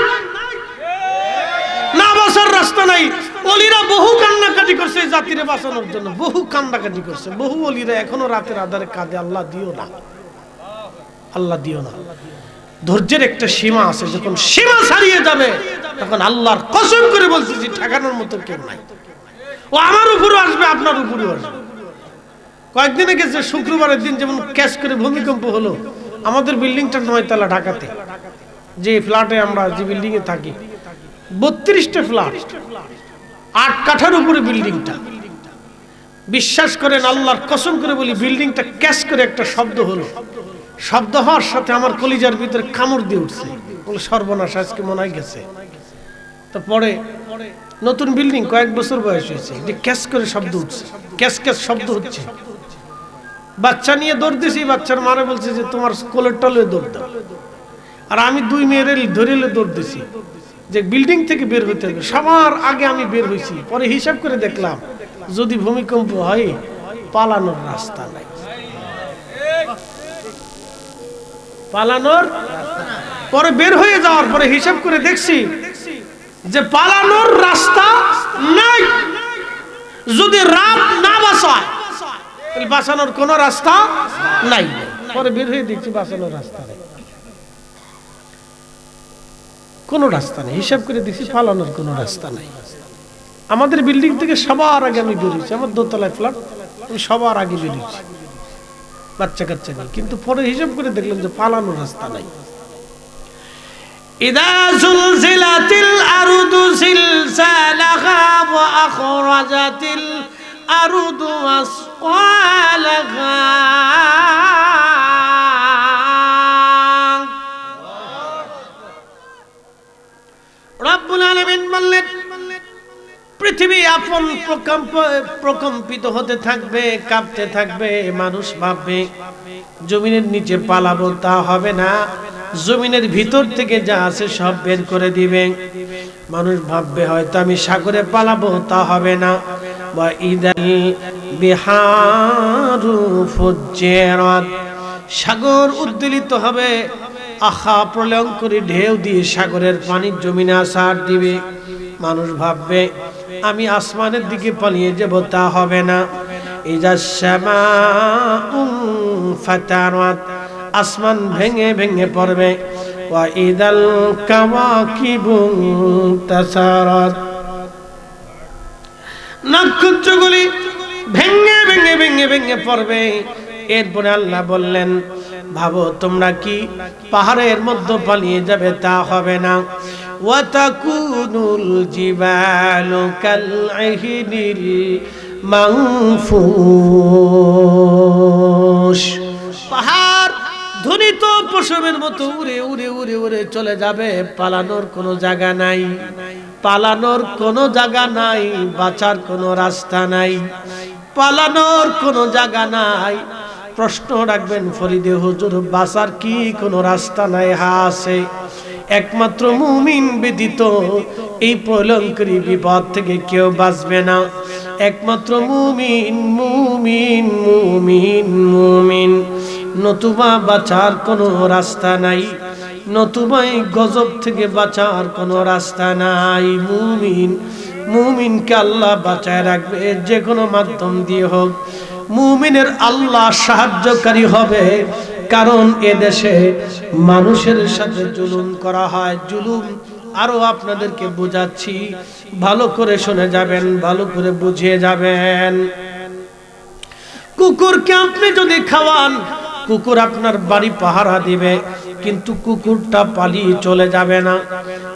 না বাঁচার রাস্তা নাই। ওলিরা বহু কান্নাকাটি করছে এই জাতিরে বাঁচানোর জন্য, বহু কান্নাকাটি করছে, বহু ওলিরা এখনো রাতের আধারে কাঁদে, আল্লাহ দিও না, আল্লাহ দিও না। ধৈর্যের একটা সীমা আছে, যখন সীমা ছাড়িয়ে যাবে তখন আল্লাহর কসম করে বলছি যে ঠেকানোর মতো কেউ নাই। ও আমার উপরও আসবে, আপনার উপরও আসবে। কয়েকদিন আগে যে শুক্রবারের দিন যেমন ক্যাশ করে ভূমিকম্প হলো, আমাদের বিল্ডিংটা 9 তলা ঢাকাতে, যে ফ্ল্যাটে আমরা যে বিল্ডিং এ থাকি, 32টা ফ্ল্যাট, 8 কাঠার উপরে বিল্ডিংটা। বিশ্বাস করেন আল্লাহর কসম করে বলি, বিল্ডিংটা ক্যাশ করে একটা শব্দ হলো, শব্দ হওয়ার সাথে আমার কলিজার ভিতরে কামড় দিয়ে উঠছে। বলে সর্বনাশ, আজকে মনে হয় গেছে। তারপরে নতুন বিল্ডিং, কয়েক বছর বয়স হয়েছে, যে ক্যাশ করে শব্দ উঠছে, ক্যাশ ক্যাশ শব্দ হচ্ছে। বাচ্চা নিয়ে দৌড় দিয়েছি, বাচ্চার মারে বলছে যে তোমার কোলের তলে দৌড় দাও। আর আমি 2 মেয়ের ধরে দৌড় দিয়েছি যে বিল্ডিং থেকে বের হতে হবে। সবার আগে আমি বের হয়েছি, পরে হিসাব করে দেখলাম যদি ভূমিকম্প হয় পালানোর রাস্তা নাই, পালানোর। পরে বের হয়ে যাওয়ার পরে হিসাব করে দেখছি যে পালানোর রাস্তা নাই। যদি রাত না বাঁচায় তাহলে বাঁচানোর কোনো রাস্তা নাই। পরে বের হয়ে দেখছি বাঁচানোর রাস্তা নেই, কোনো রাস্তা নেই। হিসাব করে দেখছি পালানোর কোনো রাস্তা নাই। আমাদের বিল্ডিং থেকে সবার আগে আমি বেরিয়েছি, আমার 2 তলায় ফ্ল্যাট, আমি সবার আগে বেরিয়েছি বাচ্চা কাচ্চা নেই। কিন্তু পরে হিসাব করে দেখলাম যে পালানোর রাস্তা নাই। ইদা জুলজিলাতিল আরদু জিলজালাহা ওয়া আখরাজাতিল আরদু আসকালাহা। রব্বুল আলামিন বললেন পৃথিবী আপন প্রকম্পিত হতে থাকবে, কাঁপতে থাকবে। মানুষ ভাববে জমিনের নিচে পালাবো, তা হবে না। জমিনের ভিতর থেকে যা আছে সব বের করে দিবে। মানুষ ভাববে হয়তো আমি সাগরে পালাবো, তা হবে না। ওয়া ইদাল বিহারু ফুজ্জিরাত, সাগর উদ্বেলিত হবে, আহা প্রলয়ঙ্করী ঢেউ দিয়ে সাগরের পানি জমিনে আছাড় দিবে। মানুষ ভাববে আমি আসমানের দিকে পালিয়ে যাব, তা হবে না। ইজা শামাউ ফাতারাত, আসমান ভেঙে ভেঙে পড়বে। ওয়া ইদাল কাওয়াকিবু তাসারাত, নক্ষত্রগুলি ভেঙে ভেঙে ভেঙে ভেঙে পড়বে। এরপরে আল্লাহ বললেন, ভাবো তোমরা কি পাহাড়ের মধ্যে পালিয়ে যাবে? তা হবে না। ওয়াতাকুনুল জিবালু কালইহনিল মানফুশ, পাহাড় ধ্বনিত পশমের মতো উড়ে উড়ে উড়ে উড়ে চলে যাবে। পালানোর কোনো জায়গা নাই, পালানোর কোনো জায়গা নাই, বাঁচার কোনো রাস্তা নাই, পালানোর কোনো জায়গা নাই। প্রশ্ন রাখবেন ফরিদে হুজুর, বাঁচার কি কোনো রাস্তা নাই? হ্যাঁ আছে। একমাত্র মুমিন ব্যতীত এই প্রলঙ্কারী বিপদ থেকে কেউ বাঁচবে না। একমাত্র মুমিন, মুমিন, মুমিন, মুমিন, নতুবা বাঁচার কোনো রাস্তা নাই, নতুবা এই গজব থেকে বাঁচার কোনো রাস্তা নাই। মুমিন, মুমিনকে আল্লাহ বাঁচায় রাখবে যে কোনো মাধ্যম দিয়ে হোক। মুমিনের আল্লাহ সাহায্যকারী হবে, কারণ এদেশে মানুষের সাথে জুলুম করা হয়। জুলুম আরো আপনাদেরকে বোঝাচ্ছি, ভালো করে শুনে যাবেন, ভালো করে বুঝিয়ে যাবেন। কুকুরকে আপনি যদি খাওয়ান, কুকুর আপনার বাড়ি পাহারা দিবে, কিন্তু কুকুরটা পালিয়ে চলে যাবে না।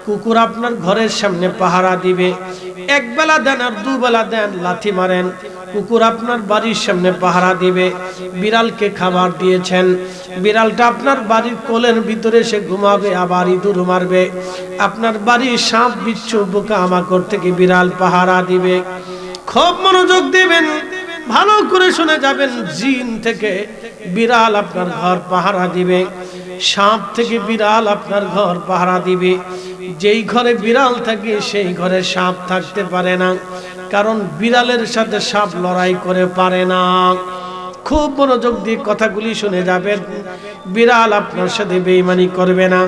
কুকুর আপনার ঘরের সামনে পাহারা দিবে। এক বেলা দেন আর দুবেলা দেন, লাথি মারেন, কুকুর আপনার বাড়ির সামনে পাহারা দিবে। বিড়ালকে খাবার দিয়েছেন, বিড়ালটা আপনার বাড়ির কোলের ভিতরে সে ঘুমাবে, আবার ইঁদুর মারবে। আপনার বাড়ির সাপ বিচ্ছু পোকামাকড় থেকে বিড়াল পাহারা দিবে। খুব মনোযোগ দিবেন, ভালো করে শুনে যাবেন। জিন থেকে বিড়াল আপনার ঘর পাহারা দিবে, সাপ থেকে বিড়াল আপনার ঘর পাহারা দিবে। যেই ঘরে বিড়াল থাকে সেই ঘরে সাপ থাকতে পারে না, কারণ বিড়ালের সাথে সাপ লড়াই করে পারে না। খুব মনোযোগ দিয়ে কথাগুলি শুনে যাবেন। বিড়াল আপনার সাথে বেঈমানি করবে না,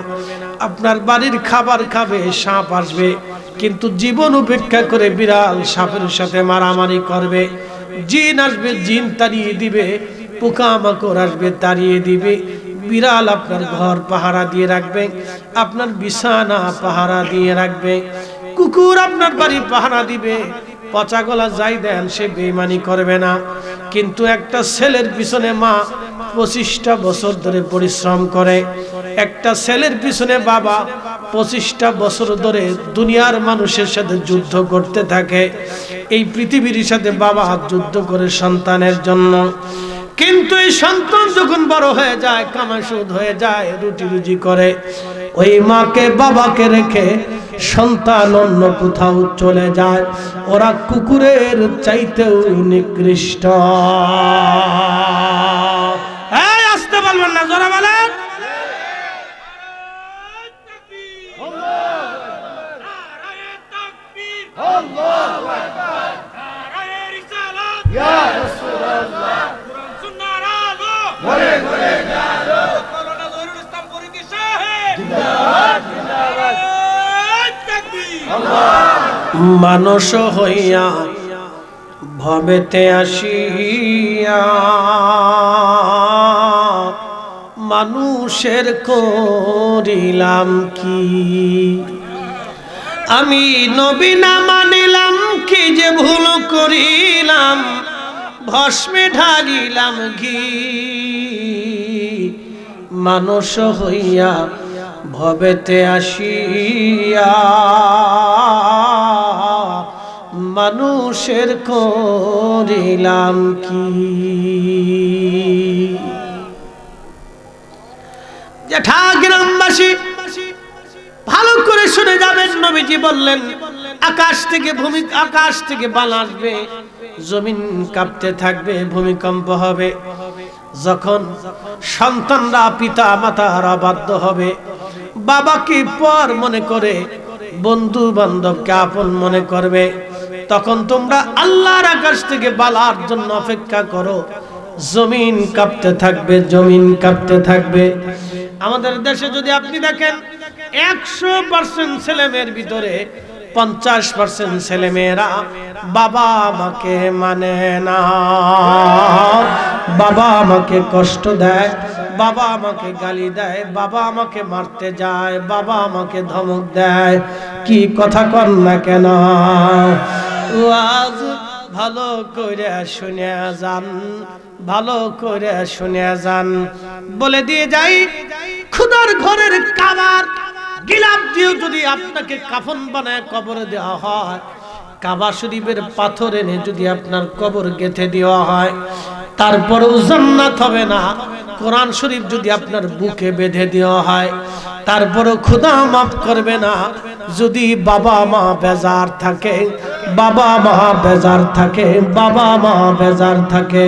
আপনার বাড়ির খাবার খাবে, সাপ আসবে, কিন্তু জীবন উপেক্ষা করে বিড়াল সাপের সাথে মারামারি করবে। জিন আসবে, জিন তাড়িয়ে দিবে, পোকামাকড় আসবে, তাড়িয়ে দিবে। বিড়াল আপনার ঘর পাহারা দিয়ে রাখবে, আপনার বিছানা পাহারা দিয়ে রাখবে। কুকুর আপনার বাড়ি পাহারা দিবে। পচা গলা যাই দেন, সে বেঈমানি করবে না। কিন্তু একটা ছেলের পিছনে মা 25টা বছর ধরে পরিশ্রম করে, একটা ছেলের পিছনে বাবা 25টা বছর ধরে দুনিয়ার মানুষের সাথে যুদ্ধ করতে থাকে। এই পৃথিবীর সাথে বাবা যুদ্ধ করে সন্তানের জন্য। কিন্তু এই সন্তান যখন বড় হয়ে যায়, কামাশুদ হয়ে যায়, রুটি রুজি করে, ওই মাকে বাবাকে রেখে সন্তান অন্য কোথাও চলে যায়। ওরা কুকুরের চাইতেও নিকৃষ্ট। এই আসতে বলবেন না, জোরে বলেন। মানুষ হইয়া ভবেতে আসিয়া মানুষের করিলাম কি? আমি নবী না মানিলাম কি যে ভুল করিলাম, ভস্মে ঢালিলাম ঘি। মানুষ হইয়া ভবেতে আসিয়া মানুষের করিলাম কি? জেঠা গ্রামবাসী ভালো করে শুনে যাবেন। নবীজি বললেন, আকাশ থেকে বান আসবে, জমিন কাঁপতে থাকবে, ভূমিকম্প হবে। যখন সন্তানরা পিতা মাতার অবাধ্য হবে, বাবাকে পর মনে করে, বন্ধু বান্ধবকে আপন মনে করবে, তখন তোমরা আল্লাহর আকাশ থেকে বালার জন্য অপেক্ষা করো। জমিন কাঁপতে থাকবে, জমিন কাঁপতে থাকবে। আমাদের দেশে যদি আপনি দেখেন, 100% ছেলেমেয়ের ভিতরে 50% ছেলেমেয়েরা বাবা মাকে মানে না। বাবা আমাকে কষ্ট দেয়, বাবা আমাকে গালি দেয়, বাবা আমাকে মারতে যায়, বাবা আমাকে ধমক দেয়। কি কথা কন না কেন? ওয়াজ ভালো করে শুনে যান, ভালো করে শুনে যান। বলে দিয়ে যাই, খুদার ঘরের কাবার গিলাফ দিয়ে যদি আপনাকে কাফন বানায় কবরে দেওয়া হয়, কাবা শরীফের পাথর এনে যদি আপনার কবর গেঁথে দেওয়া হয়, তারপরেও জান্নাত হবে না। কোরআন শরীফ যদি আপনার বুকে বেঁধে দেওয়া হয়, তারপরেও খোদা মাফ করবে না। যদি বাবা মা বেজার থাকে, বাবা মা বেজার থাকে, বাবা মা বেজার থাকে।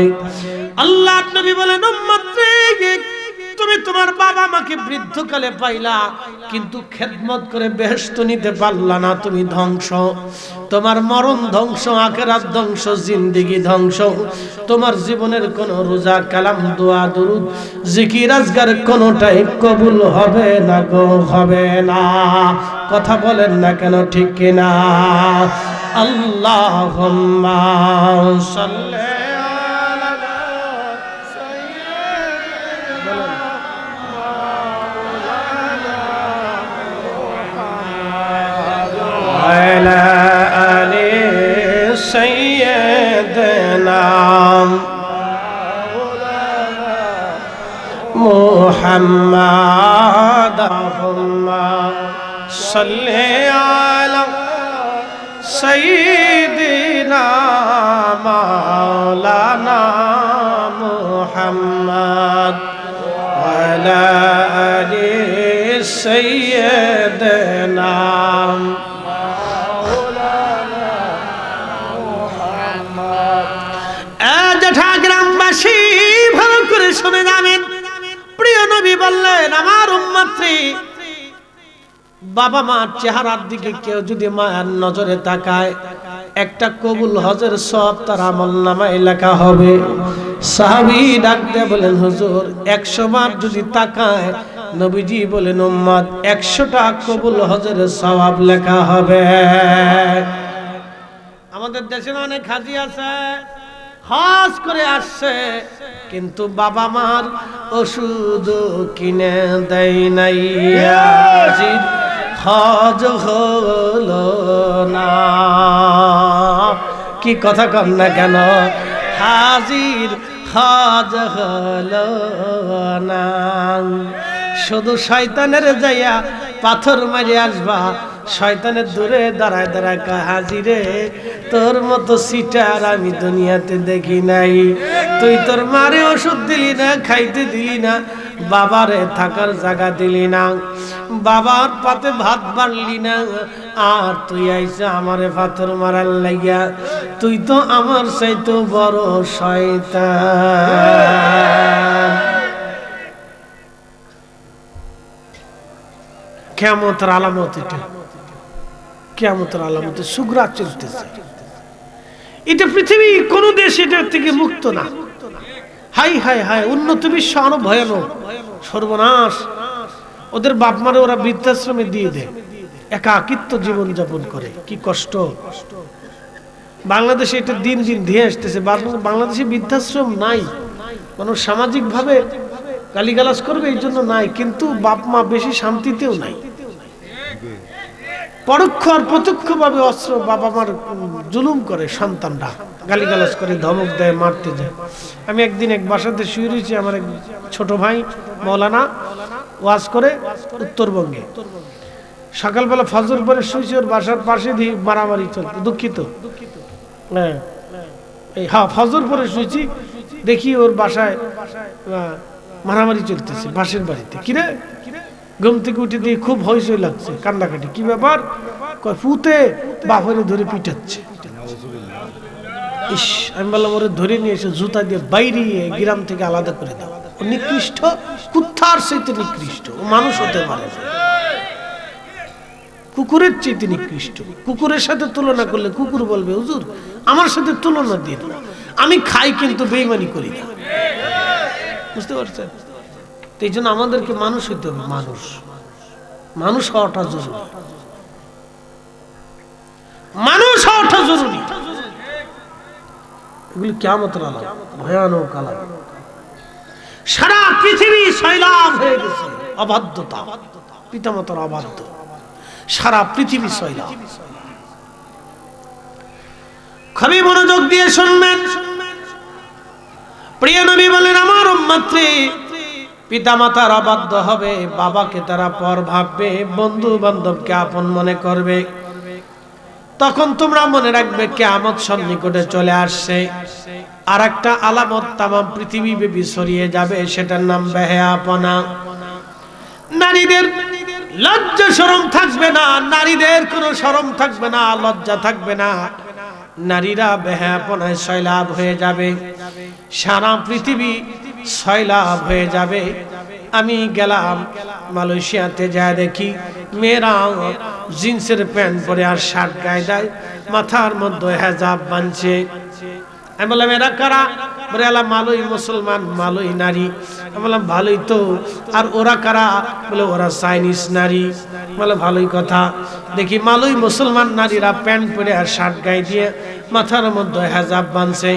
আল্লাহ নবী বলেন, উম্মত রে, তুমি তোমার বাবা মাকে বৃদ্ধকালে পাইলা, কিন্তু খেদমত করে বেহেশত নিতে পারলা না, তুমি ধ্বংস। তোমার মরণ ধ্বংস, আখিরাত ধ্বংস, জিন্দেগি ধ্বংস। তোমার জীবনের কোন রোজা, কালাম, দোয়া, দুরুদ, জিকির, আজকার কোনটাই কবুল হবে না গো, হবে না। কথা বলেন না কেন, ঠিক কিনা? আল্লাহুম্মা সাল্লি على آل سيدنا محمد اللهم صل على سيدنا مولانا محمد وعلى آل سيدنا গ্রামবাসী ভালো করে শুনে যাবেন। প্রিয় নবী বললেন, আমার উম্মতরে, বাবা মার চেহারার দিকে কেউ যদি মায়ের নজরে তাকায়, একটা কবুল হজের সওয়াব তার আমলনামায় লেখা হবে। সাহাবী ডাক দিয়ে বলেন, হুজুর 100 বার যদি তাকায়, নবীজি বলেন, উম্মত 100টা কবুল হজের সওয়াব লেখা হবে। আমাদের দেশে অনেক হাজি আছে, হজ করে আসছে, কিন্তু বাবা মার ওষুধ কিনে দেয় নাই, হাজির হজ হলো না। কি কথা কন না কেন? হাজির হজ হলো না। শুধু শয়তানের যাইয়া পাথর মারি আসবা, শয়তানের দূরে দাঁড়ায় দাঁড়ায় কয়, হাজিরে তোর মতো সিটার আমি দুনিয়াতে দেখি নাই। তুই তোর মারে ওষুধ দিলি না, খাইতে দিলি না, বাবারে থাকার জায়গা দিলি না, বাবার পাতে ভাত বাড়লি না, আর তুই আইসা আমারে পাথর মারার লাগিয়া। তুই তো আমার চাইতে বড় শয়তান। কিয়ামতের আলামত এটা, কিয়ামতের আলামতে সুগ্রাত চলতেছে। এটা পৃথিবী কোন দেশ এটার থেকে মুক্ত না। হাই হাই হাই, উন্নত বিশ্ব আরো ভয়ানক, সর্বনাশ। ওদের বাপ মারে ওরা বৃদ্ধাশ্রমে দিয়ে দেয়, একাকিত্ব জীবন যাপন করে, কি কষ্ট। বাংলাদেশে এটা দিন দিন ধেয়ে আসতেছে। বাংলাদেশে বৃদ্ধাশ্রম নাই, মানুষ সামাজিক ভাবে গালিগালাজ করবে এই জন্য নাই, কিন্তু বাপ মা বেশি শান্তিতেও নাই। পরোক্ষ আর প্রত্যক্ষ ভাবে অস্ত্র বাবা মার জুলুম করে, সন্তানরা গালিগালাজ করে, ধমক দেয়, মারতে যায়। আমি একদিন এক বাসাতে শুয়ে রয়েছি, আমার এক ছোট ভাই মৌলানা ওয়াজ করে উত্তরবঙ্গে। সকালবেলা ফজর পরে শুয়েছি, ওর বাসার পাশে দিয়ে মারামারি চলতে, দুঃখিত, হ্যাঁ ফজর পরে শুয়েছি, দেখি ওর বাসায় মারামারি চলতেছে পাশের বাড়িতে। কিরে, ঘুম থেকে উঠে দিয়ে খুব হইচই লাগছে, কান্নাকাটি। কি ব্যাপার? ফুতে বাপরে ধরে পিটাচ্ছে। ইস, আমি বললাম ওরে ধরে নিয়ে এসে জুতা দিয়ে বাইরে গ্রাম থেকে আলাদা করে দাও। ও নিকৃষ্ট, কুত্তার চাইতে নিকৃষ্ট, ও মানুষ হতে পারে না, কুকুরের চাইতে নিকৃষ্ট। কুকুরের সাথে তুলনা করলে কুকুর বলবে, হুজুর আমার সাথে তুলনা দিয়ে না, আমি খাই কিন্তু বেঈমানি করি না। বুঝতে পারছেন? এই জন্য আমাদেরকে মানুষ হইতে হবে, মানুষ, মানুষ হওয়াটা জরুরি, মানুষ হওয়াটা জরুরি। এগুলি কিয়ামতের আলামত, ভয়ানক আলামত। সারা পৃথিবী সয়লাব হয়ে গেছে, অবাধ্যতা, পিতামাতার অবাধ্য, সারা পৃথিবী সয়লাব। খুবই মনোযোগ দিয়ে শুনবেন। প্রিয় নবী বলেন, আমার উম্মতরে পিতামাতার অবাধ্য হবে, বাবাকে তারা পর ভাববে, বন্ধু বান্ধবকে আপন মনে করবে। তখন তোমরা মনে রাখবে কিয়ামত সন্নিকটে চলে আসছে। আর একটা আলামত তামাম পৃথিবী ব্যাপী ছড়িয়ে যাবে, সেটার নাম বেহায়াপনা। নারীদের লজ্জা শরম থাকবে না, নারীদের কোনো শরম থাকবে না, লজ্জা থাকবে না। নারীরা বেহায়াপনায় সয়লাভ হয়ে যাবে, সারা পৃথিবী সয়লাভ হয়ে যাবে। আমি গেলাম মালয়েশিয়াতে, যা দেখি মেয়েরা জিন্সের প্যান্ট পরে আর শার্ট গায়ে দেয়, মাথার মধ্যে হেজাব বাঁধছে। আমি বললাম এরা কারা? বলে এলা মালয় মুসলমান, মালয় নারী। আমি বললাম ভালোই তো, আর ওরা কারা? বলে ওরা চাইনিজ নারী। বলে ভালোই কথা। দেখি মালয় মুসলমান নারীরা প্যান্ট পরে আর শার্ট গায়ে দিয়ে মাথার মধ্যে হেজাব বাঁধছে।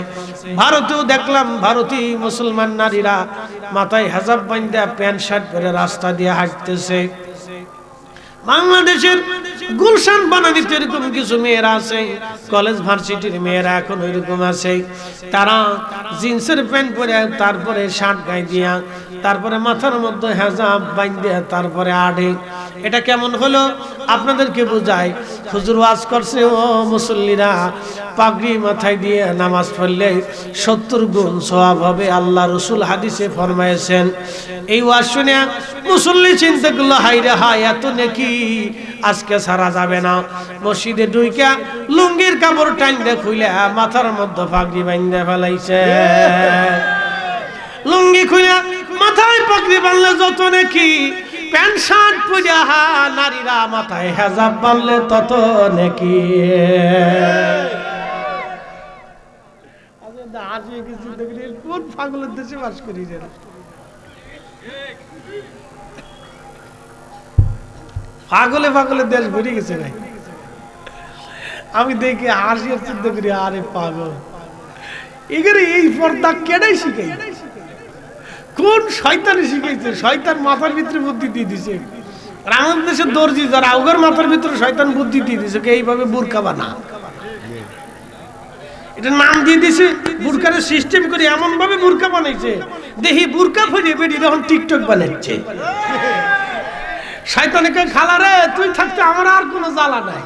ভারতেও দেখলাম ভারতীয় মুসলমান নারীরা মাথায় হেজাব বাঁধে প্যান্ট শার্ট পরে রাস্তা দিয়ে হাঁটতেছে। বাংলাদেশের গুলশান বানানিতে এরকম কিছু মেয়েরা আছে, কলেজ ভার্সিটির মেয়েরা এখন ওইরকম আছে। তারা জিন্সের প্যান্ট পরে, তারপরে শার্ট গায়ে দিয়া, তারপরে মাথার মধ্যে হেজাব বাঁধে, তারপরে আড়ে। এটা কেমন হলো আপনাদেরকে বোঝায়। হুজুর ওয়াজ করছে, ও মুসল্লিরা, পাগড়ি মাথায় দিয়ে নামাজ পড়লে 70 গুণ সওয়াব হবে, আল্লাহ রসুল হাদিসে ফরমায়েছেন। এই ওয়াজ শুনে মুসল্লি চিন্তা করলো, হাই রে হাই, এত নেকি আজকে ছাড়া যাবে না। মসজিদে ঢুইকা লুঙ্গির কাপড় টাইন্দে খুলে মাথার মধ্যে পাগড়ি বাঁধে ফেলাইছে। লুঙ্গি খুলে মাথায় পাগড়ি বাঁধলে যত নেকি, প্যান্ট শার্ট পরে নারীরা মাথায় হেজাব বাঁধলে তত নেকি। কোন পাগলের দেশে বাস করি রে? পাগলে পাগলে দেশ ভরে গেছে ভাই। আমি দেখি হাসি আর চিন্তা করি, আরে পাগল, এখানে এই পর্দা কেডাই শিখাই? কোন শয়তানে শিখাইছে? শয়তান মাথার ভিতরে বুদ্ধি দিয়ে দিছে। আর আমাদের দেশের দর্জি যারা, ওগর মাথার ভিতরে শয়তান বুদ্ধি দিয়ে দিছে, এইভাবে বুরকা বানা। এটা নাম দিয়ে দিছে বুরকার সিস্টেম করে, এমন ভাবে বুরকা বানাইছে, দেখি বুরকা ফিরিয়ে বেরিয়ে এখন টিকটক বানাচ্ছে। শয়তানে কয়, খালা রে, তুই থাকতে আমার আর কোনো জ্বালা নাই।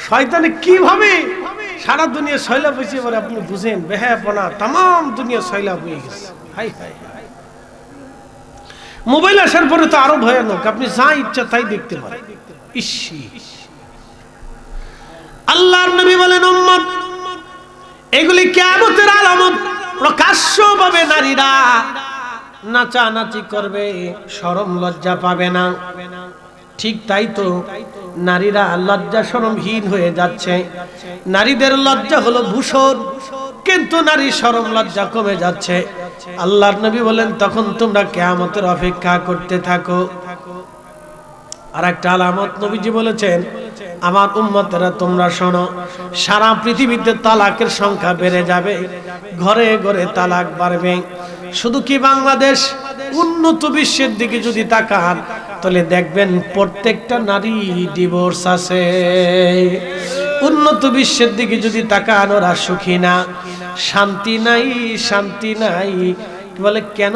শয়তানে কিভাবে সারা দুনিয়া সয়লাভ হয়েছে বলে আপনি বুঝেন? বেহায়াপনা, তাম দুনিয়া সয়লাভ হয়ে গেছে। হাই হাই, মোবাইল আসার পরে তো আরো ভয়ানক, আপনি যা ইচ্ছা তাই দেখতে পারেন। ইসি, আল্লাহর নবী বলেন, উম্মত, এগুলি কিয়ামতের আলামত। প্রকাশ্যভাবে নারীরা নাচানাচি করবে, শরম লজ্জা পাবে না। ঠিক তাই তো, নারীরা লজ্জা শরমহীন হয়ে যাচ্ছে। নারীদের লজ্জা হলো ভূষণ, কিন্তু নারী শরম লজ্জা কমে যাচ্ছে। আল্লাহর নবী বলেন, তখন তোমরা কিয়ামতের অপেক্ষা করতে থাকো। আর একটা আলামত নবীজি বলেছেন, আমার উম্মতেরা তোমরা শোনো, সারা পৃথিবীতে তালাকের সংখ্যা বেড়ে যাবে, ঘরে ঘরে তালাক বাড়বে। শুধু কি বাংলাদেশ, উন্নত বিশ্বের দিকে যদি তাকান তাহলে দেখবেন প্রত্যেকটা নারী ডিভোর্স আছে। উন্নত বিশ্বের দিকে যদি তাকান, ওরা সুখী না, শান্তি নাই, শান্তি নাই। বলে কেন?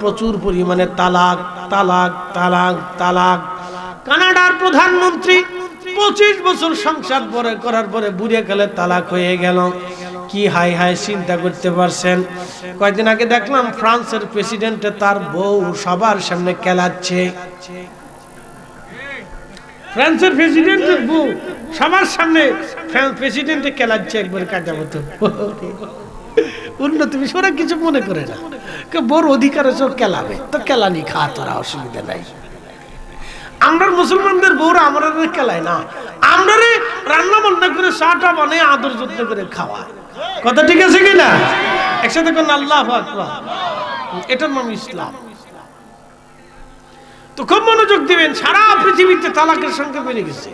প্রচুর পরিমাণে তালাক, তালাক, তালাক, তালাক। কানাডার প্রধানমন্ত্রী 25 বছর সংসার করার পরে বুড়ে গেলে তালাক হয়ে গেল। কি হাই হাই, চিন্তা করতে পারছেন? কয়েকদিন আগে দেখলাম ফ্রান্সের প্রেসিডেন্ট তার বউ সবার সামনে কেলাচ্ছে। ফ্রান্সের প্রেসিডেন্টের বউ সবার সামনে প্রেসিডেন্টে কেলাচ্ছে, একবার কাজা মতো। উন্নত বিষয়রা কিছু মনে করে না, বড় অধিকার আছে, কেলাবে তো কেলানি, খা, তোরা অসুবিধা নাই। আমরা মুসলমানদের বউরা আমরা কেলায় না, আমরা রান্না বান্না করে চাটা বানিয়ে আদর যত্ন করে খাওয়া। কথা ঠিক আছে কিনা? একসাথে কোন আল্লাহু আকবার। এটার নাম ইসলাম। তো খুব মনোযোগ দিবেন, সারা পৃথিবীতে তালাকের সংখ্যা বেড়ে গেছে।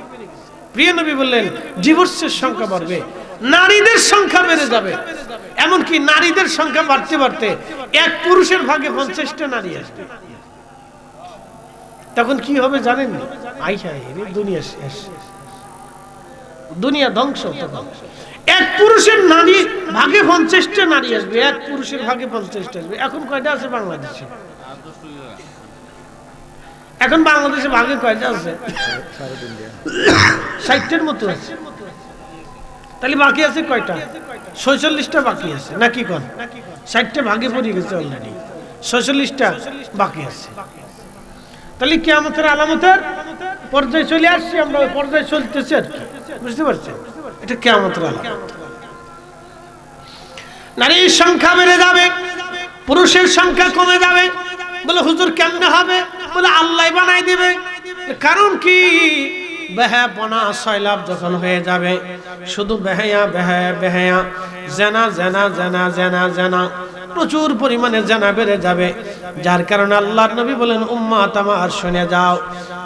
প্রিয় নবী বললেন, ডিভোর্সের সংখ্যা বাড়বে, নারীদের সংখ্যা বেড়ে যাবে। এমনকি নারীদের সংখ্যা বাড়তে বাড়তে এক পুরুষের ভাগে 50টা নারী আসবে। তখন কি হবে জানেন? দুনিয়া শেষ, দুনিয়া ধ্বংস। তখন এক পুরুষের নারী ভাগে 50টা নারী আসবে, এক পুরুষের ভাগে 50টা আসবে। এখন কয়টা আছে বাংলাদেশে? এখন বাংলাদেশে ভাগে কয়টা আছে? 60টার মতো আছে। তাহলে বাকি আছে কয়টা? 46টা বাকি আছে নাকি কোন? 60টা ভাগে পড়ে গেছে অলরেডি, 46টা বাকি আছে। তাহলে কিয়ামতের আলামতের পর্যায়ে চলে আসছি আমরা, ওই পর্যায়ে চলতেছে আর কি, বুঝতে পারছেন? এটা কিয়ামতের আলামত। নারীর সংখ্যা বেড়ে যাবে, পুরুষের সংখ্যা কমে যাবে। বলে হুজুর কেমনে হবে? বলে আল্লাহ বানাই দিবে। কারণ কি? বেহায়াপনা সয়লাভ যখন হয়ে যাবে, শুধু বেহায়া বেহায়া বেহায়া, জেনা জেনা জেনা জেনা জেনা, প্রচুর পরিমাণে জেনা বেড়ে যাবে। যার কারণে আল্লাহর নবী বলেন, উম্মত আমার শুনে যাও,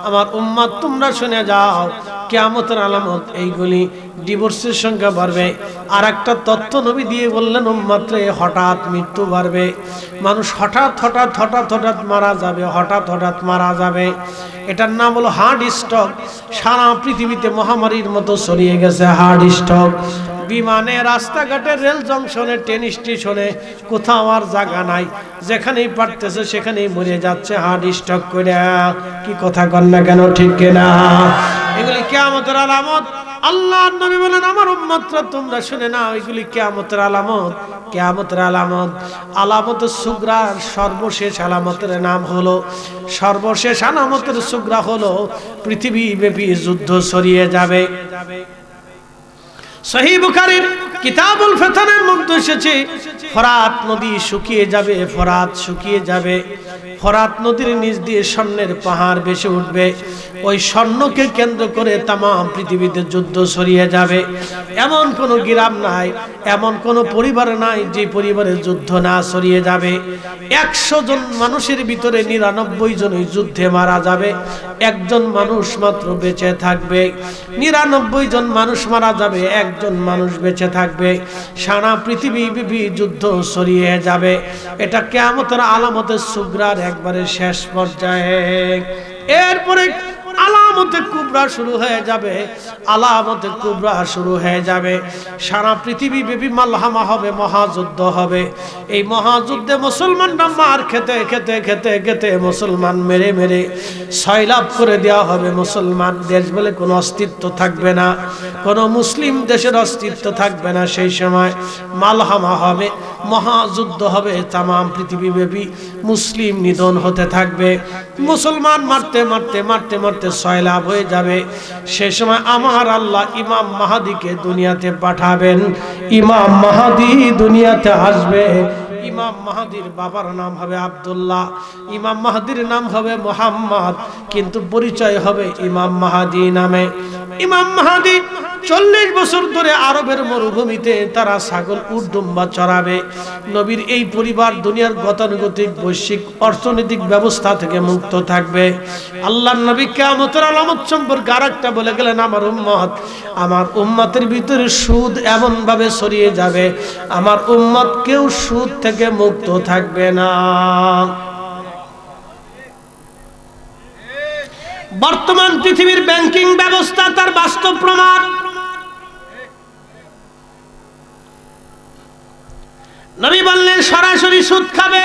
আমার উম্মত তোমরা শুনে যাও, কিয়ামতের আলামত এইগুলি। ডিভোর্সের সংখ্যা বাড়বে। আর একটা তথ্য নবী দিয়ে বললেন, উম্মত রে, হঠাৎ মৃত্যু বাড়বে। মানুষ হঠাৎ হঠাৎ হঠাৎ হঠাৎ মারা যাবে, হঠাৎ হঠাৎ মারা যাবে। এটার নাম হলো হার্ট স্ট্রোক। সারা পৃথিবীতে মহামারীর মতো ছড়িয়ে গেছে হার্ট স্ট্রোক। বিমানে, রাস্তাঘাটে, রেল জংশনে, ট্রেন স্টেশনে, কোথাও আর জায়গা নাই, যেখানেই পারতেছে সেখানেই মরে যাচ্ছে হার্ট স্ট্রোক করে। কি কথা কন না কেন, ঠিক কিনা? এগুলি কিয়ামতের আলামত। আল্লাহর নবী বলেন, আমার উম্মতরা তোমরা শুনে নাও, এগুলি কিয়ামতের আলামত। কিয়ামতের আলামত, আলামত সুগরার সর্বশেষ আলামতের নাম হলো, সর্বশেষ আলামতের সুগরা হলো পৃথিবী ব্যাপী যুদ্ধ ছড়িয়ে যাবে। সহিহ বুখারীর কিতাবুল ফিতনের মধ্যে এসেছে, ফরাত নদী শুকিয়ে যাবে, ফরাত শুকিয়ে যাবে। ফরাত নদীর নিচ দিয়ে স্বর্ণের পাহাড় ভেসে উঠবে। ওই স্বর্ণকে কেন্দ্র করে তামাম পৃথিবীতে যুদ্ধ ছড়িয়ে যাবে। এমন কোনো গ্রাম নাই, এমন কোনো পরিবার নাই যে পরিবারে যুদ্ধ না ছড়িয়ে যাবে। 100 জন মানুষের ভিতরে 99 জনই যুদ্ধে মারা যাবে, একজন মানুষ মাত্র বেঁচে থাকবে। 99 জন মানুষ মারা যাবে, একজন মানুষ বেঁচে থাকবে। সারা পৃথিবী ব্যাপী যুদ্ধ ছড়িয়ে যাবে। এটা কিয়ামতের আলামতের সুগরার একবারে শেষ পর্যায়ে। এরপরে আলামতে কুবরা শুরু হয়ে যাবে, আলামতে কুবরা শুরু হয়ে যাবে। সারা পৃথিবী ব্যাপী মালহামা হবে, মহাযুদ্ধ হবে। এই মহাযুদ্ধে মুসলমানরা মার খেতে খেতে খেতে খেতে, মুসলমান মেরে মেরে সয়লাভ করে দেওয়া হবে। মুসলমান দেশ বলে কোনো অস্তিত্ব থাকবে না, কোনো মুসলিম দেশের অস্তিত্ব থাকবে না। সেই সময় মালহামা হবে, মহাযুদ্ধ হবে, তামাম পৃথিবী ব্যাপী মুসলিম নিধন হতে থাকবে। মুসলমান মারতে মারতে মারতে মারতে সয়লাভ হয়ে যাবে। সে সময় আমার আল্লাহ ইমাম মাহাদিকে দুনিয়াতে পাঠাবেন। ইমাম মাহাদি দুনিয়াতে আসবে। ইমাম মাহাদির বাবার নাম হবে আব্দুল্লাহ, ইমাম মাহাদির নাম হবে মুহাম্মদ, কিন্তু পরিচয় হবে ইমাম মাহাদি নামে। ইমাম মাহাদি 40 বছর ধরে আরবের মরুভূমিতে তারা ছাগল উট দুম্বা চড়াবে। নবীর এই পরিবার দুনিয়ার গতানুগতিক বৈশ্বিক অর্থনৈতিক ব্যবস্থা থেকে মুক্ত থাকবে। আল্লাহর নবী কিয়ামতের আলামত সম্পর্কে আরেকটা বলে গেলেন, আমার উম্মতের ভিতরে সুদ এমন ভাবে ছড়িয়ে যাবে, আমার উম্মত কেউ সুদ থেকে মুক্ত থাকবে না। বর্তমান পৃথিবীর ব্যাংকিং ব্যবস্থা তার বাস্তব প্রমাণ। নবী বললেন, সরাসরি সুদ খাবে,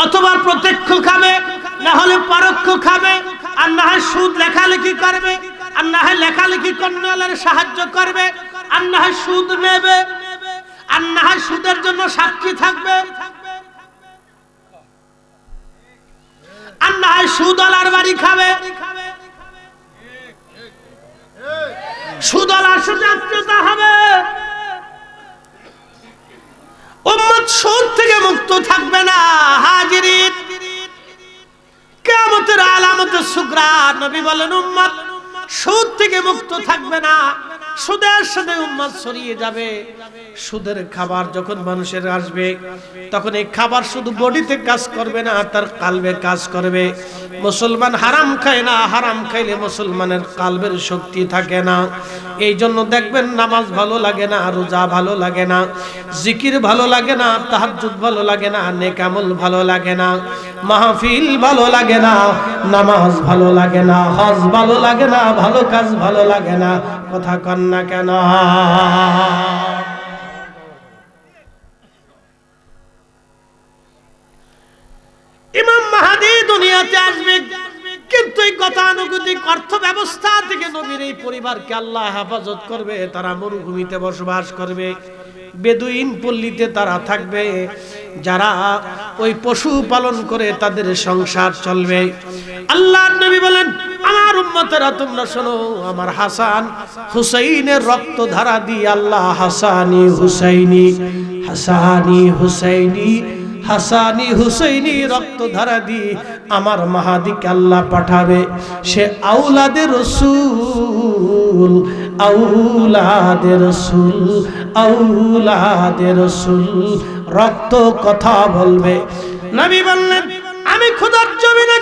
অথবা প্রত্যক্ষ খাবে, না হলে পরোক্ষ খাবে, আর না হয় সুদ লেখালেখি করবে, আর না হয় লেখালেখি করনেওয়ালার সাহায্য করবে, আর না হয় সুদ নেবে, আর না হয় সুদের জন্য সাক্ষী থাকবে, আর না হয় সুদওয়ালার বাড়ি খাবে, সুদওয়ালার সাথে আত্মীয়তা হবে। উম্মত সুদ থেকে মুক্ত থাকবে না। হাজিরিন, কিয়ামতের আলামতে সুগরা। নবী বলেন, উম্মত সুদ থেকে মুক্ত থাকবে না, সুদের সাথে উম্মত ছড়িয়ে যাবে। সুদের খাবার যখন মানুষের আসবে, তখন এই খাবার শুধু বডিতে কাজ করবে না, তার কালবে কাজ করবে। মুসলমান হারাম খায় না, হারাম খাইলে মুসলমানের কালবের শক্তি থাকে না। এই জন্য দেখবেন নামাজ ভালো লাগে না, রোজা ভালো লাগে না, জিকির ভালো লাগে না, তাহাজ্জুদ ভালো লাগে না, নেক আমল ভালো লাগে না, মাহফিল ভালো লাগে না, নামাজ ভালো লাগে না, হজ ভালো লাগে না, ভালো কাজ ভালো লাগে না। কথা কন না কেন? দুনিয়াতে আসবে, কিন্তু এই গতানুগতিক অর্থ ব্যবস্থা থেকে নবীর এই পরিবারকে আল্লাহ হেফাজত করবে। তারা মরুভূমিতে বসবাস করবে, বেদুইন পল্লীতে তারা থাকবে, যারা ওই পশু পালন করে তাদের সংসার চলবে। আল্লাহর নবী বলেন, আমার উম্মতেরা তোমরা শোনো, আমার হাসান হুসাইনের রক্ত ধারা দিয়ে আল্লাহ হাসানি হুসাইনি হাসানি হুসাইনি হাসানি হুসাইনি রক্ত ধারা দিয়ে আমার মাহাদিকে আল্লাহ পাঠাবে। সে আউলাদে রাসূল, আউলাদে রাসূল, আউলাদে রাসূল, রক্ত কথা বলবে। নবী বললেন, আমি খোদার জমিনে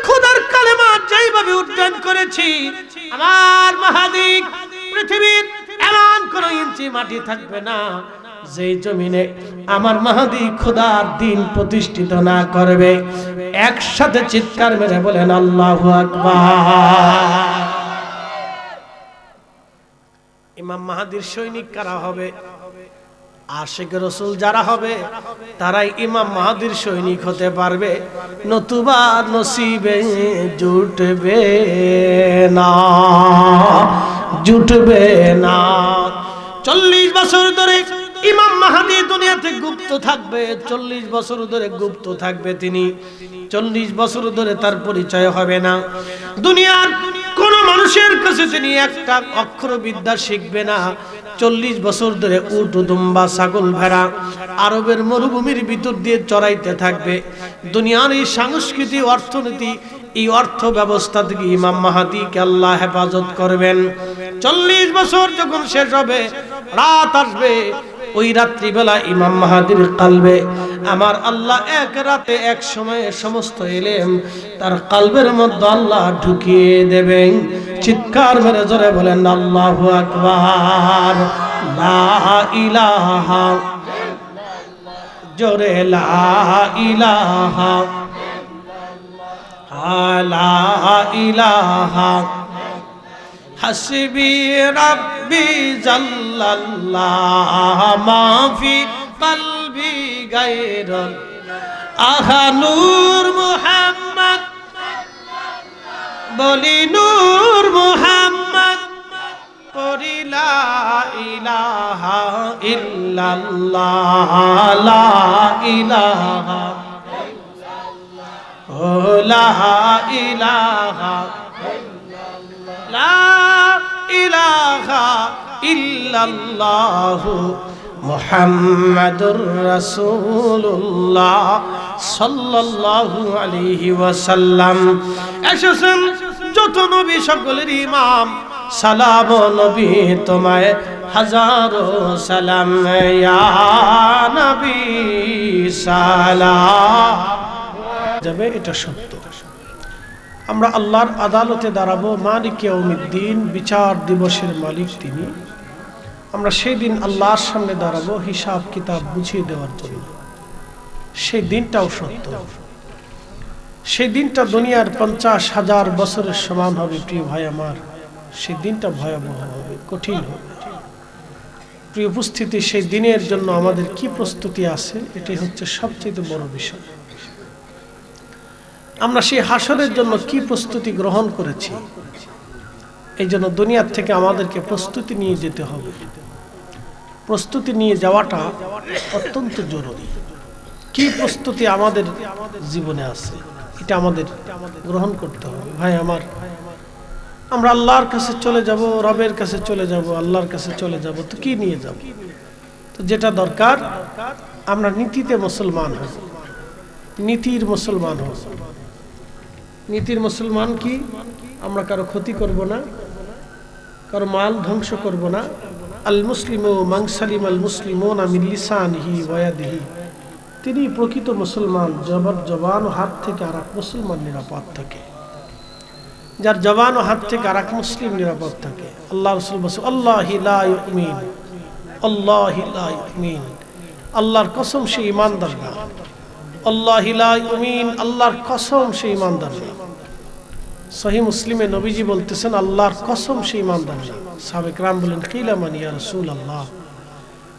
খোদার কালেমা যেইভাবে উচ্চারণ করেছি, আমার মাহাদি পৃথিবীর এমন কোন ইঞ্চি মাটি থাকবে না যেই জমিনে আমার মাহাদি খোদার দিন প্রতিষ্ঠিত না করবে। একসাথে চিৎকার মেরে বলেন আল্লাহু আকবার। ইমাম মাহাদির সৈনিক কারা হবে? আশিক রাসূল যারা হবে তারাই ইমাম মাহাদির সৈনিক হতে পারবে, নতুবা নসিবে জুটবে না, জুটবে না। 40 বছর ধরে ইমাম মাহাদি দুনিয়াতে গুপ্ত থাকবে, 40 বছর ধরে গুপ্ত থাকবে তিনি। 40 বছর ধরে তার পরিচয় হবে না। দুনিয়ার কোন মানুষের কাছে তিনি একটা অক্ষর বিদ্যা শিখবে না। 40 বছর ধরে উট, দুম্বা, ছাগল, ভেড়া আরবের মরুভূমির ভিতর দিয়ে চড়াইতে থাকবে। দুনিয়ার এই সংস্কৃতি, অর্থনীতি, এই অর্থ ব্যবস্থা থেকে ইমাম মাহাদিকে আল্লাহ হেফাজত করবেন। 40 বছর যখন শেষ হবে, রাত আসবে, ওই রাত্রিবেলা ইমাম মাহাদির কালবে আমার আল্লাহ এক রাতে এক সময়ে সমস্ত ইলম তার কালবের মধ্যে আল্লাহ ঢুকিয়ে দেবেন। চিৎকার মেরে জোরে বলেন আল্লাহু আকবার। লা ইলাহা, জোরে লা ইলাহা, লা ইলাহা, হাসবি রাব্বি জাল্লাল্লাহ মা ফি কলবি গায়রুল আহা নূর মুহাম্মদ, বলি নূর মুহাম্মদ, পড়ি লা ইলাহা ইল্লাল্লাহ, লা ইলাহা, ও লা ইলাহা, লা ইলাহা ইল্লাল্লাহু মুহাম্মাদুর রাসূলুল্লাহ সাল্লাল্লাহু আলাইহি ওয়াসাল্লাম। এসেছেন যত নবী সকলের ইমাম, সালাম নবী তোমায় হাজারো সালাম, ইয়া নবী সালাম। যাবে এটা সত্য। আমরা আল্লাহর আদালতে দাঁড়াবো, মালিক ইয়াউমিদ্দিন, বিচার দিবসের মালিক তিনি। আমরা সেই দিন আল্লাহর সামনে দাঁড়াবো হিসাব কিতাব বুঝিয়ে দেওয়ার জন্য। সেই দিনটাও সত্য। সেই দিনটা দুনিয়ার 50,000 বছরের সমান হবে। প্রিয় ভাই আমার, সেই দিনটা ভয়াবহ হবে, কঠিন হবে। প্রিয় উপস্থিতি, সেই দিনের জন্য আমাদের কি প্রস্তুতি আছে, এটাই হচ্ছে সবচেয়ে বড় বিষয়। আমরা সেই হাসরের জন্য কি প্রস্তুতি গ্রহণ করেছি, এই জন্য দুনিয়ার থেকে আমাদেরকে প্রস্তুতি নিয়ে যেতে হবে। প্রস্তুতি নিয়ে যাওয়াটা অত্যন্ত জরুরি। কি প্রস্তুতি আমাদের জীবনে আছে, এটা আমাদের গ্রহণ করতে হবে। ভাই আমার, আমরা আল্লাহর কাছে চলে যাব, রবের কাছে চলে যাব, আল্লাহর কাছে চলে যাব, তো কি নিয়ে যাব? তো যেটা দরকার, আমরা নীতিতে মুসলমান হব, নীতির মুসলমান হব। নীতির মুসলমান কি? আমরা কারো ক্ষতি করব না, কারো মাল ধ্বংস করব না। আল মুসলিমু মান সালিম আল মুসলিমুনা মিন লিসানিহি ওয়া ইয়াদিহি, তিনি প্রকৃত মুসলমান, জবান ও হাত থেকে আরেক মুসলমান নিরাপদ থাকে। যার জবান ও হাত থেকে আরেক মুসলিম নিরাপদ থাকে। আল্লাহ রাসূল বলেন, আল্লাহি লা ইউমিন, আল্লাহি লা ইউমিন, আল্লাহর কসম সে ঈমানদার না। আল্লাহি লা ইউমিন, আল্লাহর কসম সে ঈমানদার না। সহিহ মুসলিমে নবীজি বলতেছেন, আল্লাহর কসম সে ঈমানদার না। সাহাবায়ে কেরাম বলেন, কিলা মান ইয়া রাসূলুল্লাহ,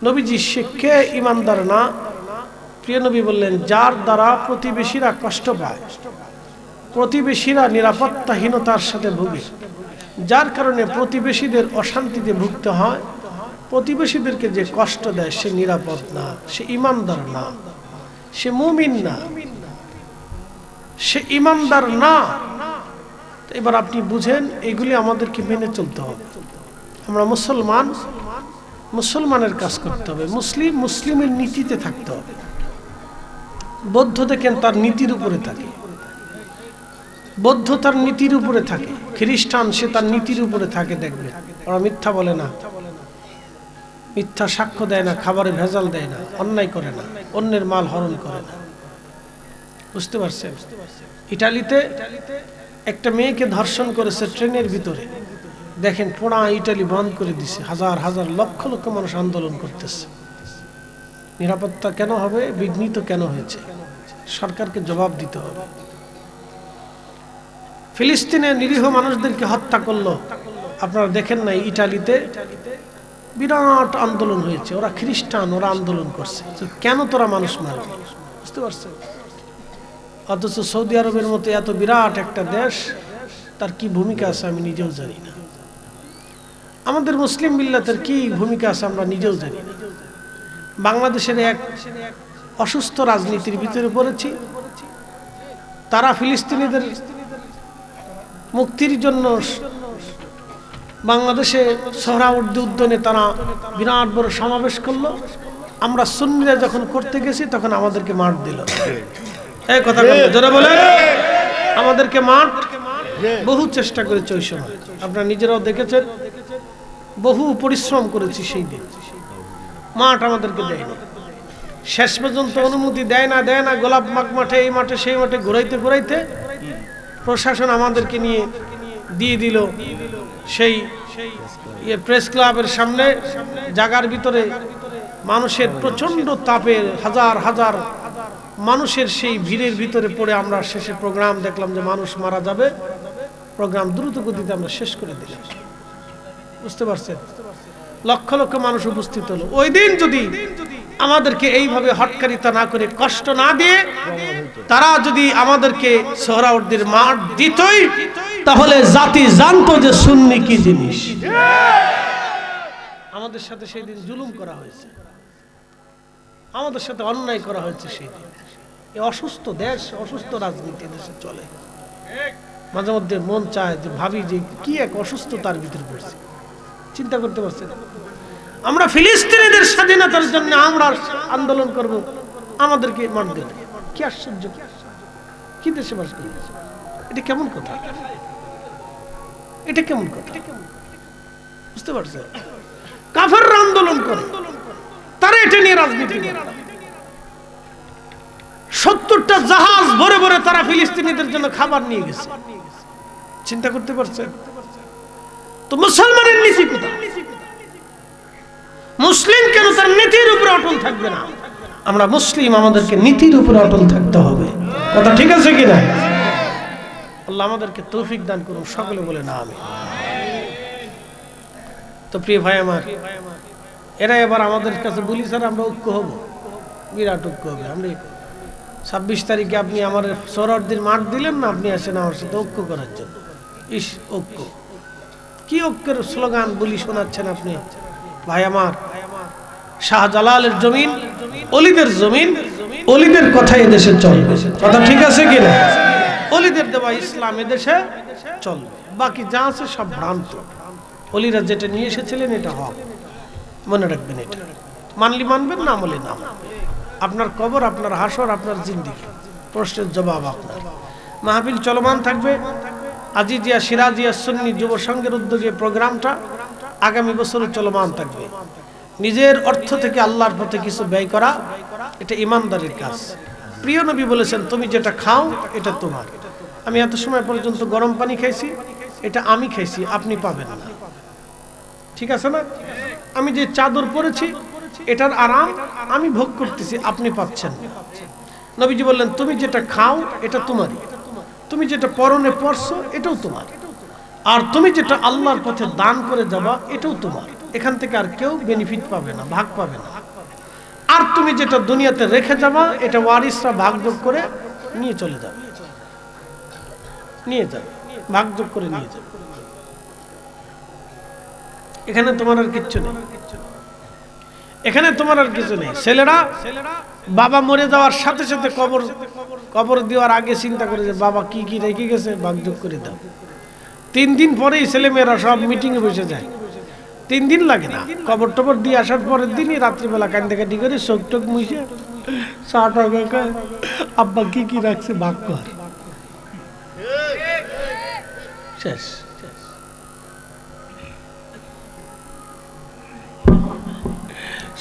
নবীজি সে কে ঈমানদার না? প্রিয় নবী বললেন, যার দ্বারা প্রতিবেশীরা কষ্ট পায়, প্রতিবেশীরা নিরাপত্তাহীনতার সাথে ভোগে, যার কারণে প্রতিবেশীদের অশান্তিতে ভুগতে হয়। প্রতিবেশীদেরকে যে কষ্ট দেয় সে নিরাপদ না, সে ইমানদার না, সে মুমিন না, সে ইমানদার না। এবার আপনি বুঝেন, এগুলি আমাদেরকে মেনে চলতে হবে। আমরা মুসলমান, মুসলমানের কাজ করতে হবে, মুসলিম মুসলিমের নীতিতে থাকতে হবে। বৌদ্ধ দেখেন তার নীতির উপরে থাকে, বৌদ্ধ তার নীতির উপরে থাকে, খ্রিস্টান সে তার নীতির উপরে থাকে। দেখবে ওরা মিথ্যা বলে না, মিথ্যা সাক্ষ্য দেয় না, খাবারে ভেজাল দেয় না, অন্যায় করে না, অন্যের মাল হরণ করে না। বুঝতে পারছেন? ইটালিতে একটা মেয়েকে ধর্ষণ করেছে ট্রেনের ভিতরে, দেখেন পোড়া ইটালি বন্ধ করে দিছে, হাজার হাজার লক্ষ লক্ষ মানুষ আন্দোলন করতেছে। নিরাপত্তা কেন হবে? বিঘ্নিত কেন হয়েছে? সরকারকে জবাব দিতে হবে। ফিলিস্তিনে নিরীহ মানুষদেরকে হত্যা করলো, আপনারা দেখেন নাই? ইটালিতে বিরাট আন্দোলন হয়েছে, ওরা খ্রিস্টান, ওরা আন্দোলন করছে কেন তোরা মানুষ মারবি। বুঝতে পারছেন? অথচ সৌদি আরবের মতো এত বিরাট একটা দেশ, তার কি ভূমিকা আছে আমি নিজেও জানি না। আমাদের মুসলিম মিল্লাতের কি ভূমিকা আছে আমরা নিজেও জানি না। বাংলাদেশের এক অসুস্থ রাজনীতির ভিতরে পড়েছি। তারা ফিলিস্তিনিদের মুক্তির জন্য বাংলাদেশে সোহরাওয়ার্দী উদ্যানে তারা বিরাট বড় সমাবেশ করলো। আমরা সুন্নিরা যখন করতে গেছি তখন আমাদেরকে মার দিল। এই কথা যারা বলে আমাদেরকে মার, বহু চেষ্টা করেছে ওই সময়, আপনারা নিজেরাও দেখেছেন, বহু পরিশ্রম করেছি সেই দিন, মাঠ আমাদেরকে দেয়নি। শেষ পর্যন্ত অনুমতি দেয় না, গোলাপ মাঠে এই মাঠে সেই মাঠে ঘুরাইতে ঘুরাইতে প্রশাসন আমাদেরকে নিয়ে দিয়ে দিল সেই প্রেস ক্লাবের সামনে জায়গার ভিতরে। মানুষের প্রচন্ড তাপের হাজার হাজার মানুষের সেই ভিড়ের ভিতরে পড়ে আমরা শেষে প্রোগ্রাম দেখলাম যে মানুষ মারা যাবে, প্রোগ্রাম দ্রুত গতিতে আমরা শেষ করে দিলাম। বুঝতে পারছেন? লক্ষ লক্ষ মানুষ উপস্থিত হলো। ওই দিন যদি আমাদেরকে এইভাবে হটকারিতা না করে, কষ্ট না দিয়ে তারা যদি আমাদেরকে সোহরাওয়ার্দীর মাঠ দিতই, তাহলে জাতি জানতো যে সুন্নি কি জিনিস। আমাদের সাথে সেই দিন জুলুম করা হয়েছে, আমাদের সাথে অন্যায় করা হয়েছে। সেই দিন এই অসুস্থ দেশ, অসুস্থ রাজনীতি দেশে চলে। মাঝে মধ্যে মন চায় যে ভাবি যে কি এক অসুস্থতার ভিতরে পড়ছে। চিন্তা করতে পারছেন? আমরা ফিলিস্তিনিদের স্বাধীনতার জন্য আমরা আন্দোলন করব, আমাদেরকে মার দেবে। কি আশ্চর্য! কি দেশে বাস করি? এটা কেমন কথা? এটা কেমন কথা? বুঝতে পারছেন? কাফেররা আন্দোলন করে, তারা এটা নিয়ে রাজনীতি করে। 70টা জাহাজ ভরে ভরে তারা ফিলিস্তিনিদের জন্য খাবার নিয়ে গেছে। চিন্তা করতে পারছেন? তো মুসলমানের নীতি কোথায়? মুসলিম কেন তার নীতির উপরে অটল থাকবে না? আমরা মুসলিম, আমাদেরকে নীতির উপরে অটল থাকতে হবে। কথা ঠিক আছে কিনা? আল্লাহ আমাদেরকে তৌফিক দান করুন, সকলে বলে না আমি। তো প্রিয় ভাই আমার, এরা এবার আমাদের কাছে বলি স্যার আমরা ঐক্য হব, বিরাট ঐক্য হবে। আমরা 26 তারিখে আপনি আমার সোহরাওয়ার্দীর মাঠ দিলেন না, আপনি আসেন আমার সাথে ঐক্য করার জন্য। ইস, ঐক্য কি ঐক্যের স্লোগান বলি শোনাচ্ছেন আপনি ভাই আমার। শাহজালালের জমিন, অলিদের জমিন, অলিদের কথাই এদেশে চলবে। কথা ঠিক আছে কিনা? অলিদের দেওয়া ইসলাম এদেশে চলবে, বাকি যা আছে সব ভ্রান্ত। অলিরা যেটা নিয়ে এসেছিলেন এটা হক, মনে রাখবেন। এটা মানলি মানবেন, না মানলে না। আপনার কবর, আপনার হাসর, আপনার জিন্দেগি, প্রশ্নের জবাব আপনার। মাহফিল চলমান থাকবে। আজিজিয়া সিরাজিয়া সুন্নি যুব সংঘের উদ্যোগে প্রোগ্রামটা আগামী বছর চলমান থাকবে। নিজের অর্থ থেকে আল্লাহর পথে কিছু ব্যয় করা, এটা ইমানদারির কাজ। প্রিয় নবী বলেছেন, তুমি যেটা খাও এটা তোমার। আমি এত সময় পর্যন্ত গরম পানি খাইছি, এটা আমি খাইছি, আপনি পাবেন না। ঠিক আছে না? আমি যে চাদর পরেছি এটার আরাম আমি ভোগ করতেছি, আপনি পাচ্ছেন না। নবীজি বললেন, তুমি যেটা খাও এটা তোমারই, তুমি যেটা পরনে পরছো এটাও তোমার, আর তুমি যেটা আল্লাহর পথে দান করে যাবা এটাও তোমার। এখান থেকে আর কেউ বেনিফিট পাবে না, ভাগ পাবে না। আর তুমি যেটা দুনিয়াতে রেখে যাবা এটা ওয়ারিসরা ভাগ যোগ করে নিয়ে চলে যাবে। নিয়ে যান, ভাগযোগ করে নিয়ে যান। এখানে তোমার আর কিচ্ছু নেই, এখানে তোমার আর কিছু নেই। ছেলেরা বাবা মরে যাওয়ার সাথে সাথে কবর দেওয়ার আগে চিন্তা করে যে বাবা কি কি রেখে গেছে, ভাগযোগ করে দাও। 3 দিন পরেই ছেলেমেয়েরা সব মিটিংয়ে বসে যায়। 3 দিন লাগে না, কবর টবর দিয়ে আসার পরের দিনই রাত্রিবেলা কান্দাকাটি করে চোখ টোক মুছে চাটা খায়, আব্বা কি কি রাখছে ভাগ কর, শেষ।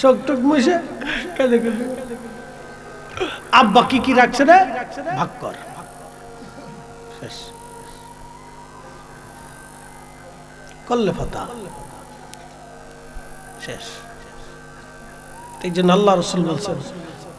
চোখ টোক মুছে কেঁদে কেঁদে আব্বা কি কি রাখছে রে, ভাগ কর, শেষ। করলে ফাতা, শেষ। এই জন্য আল্লাহ রাসূল বলছেন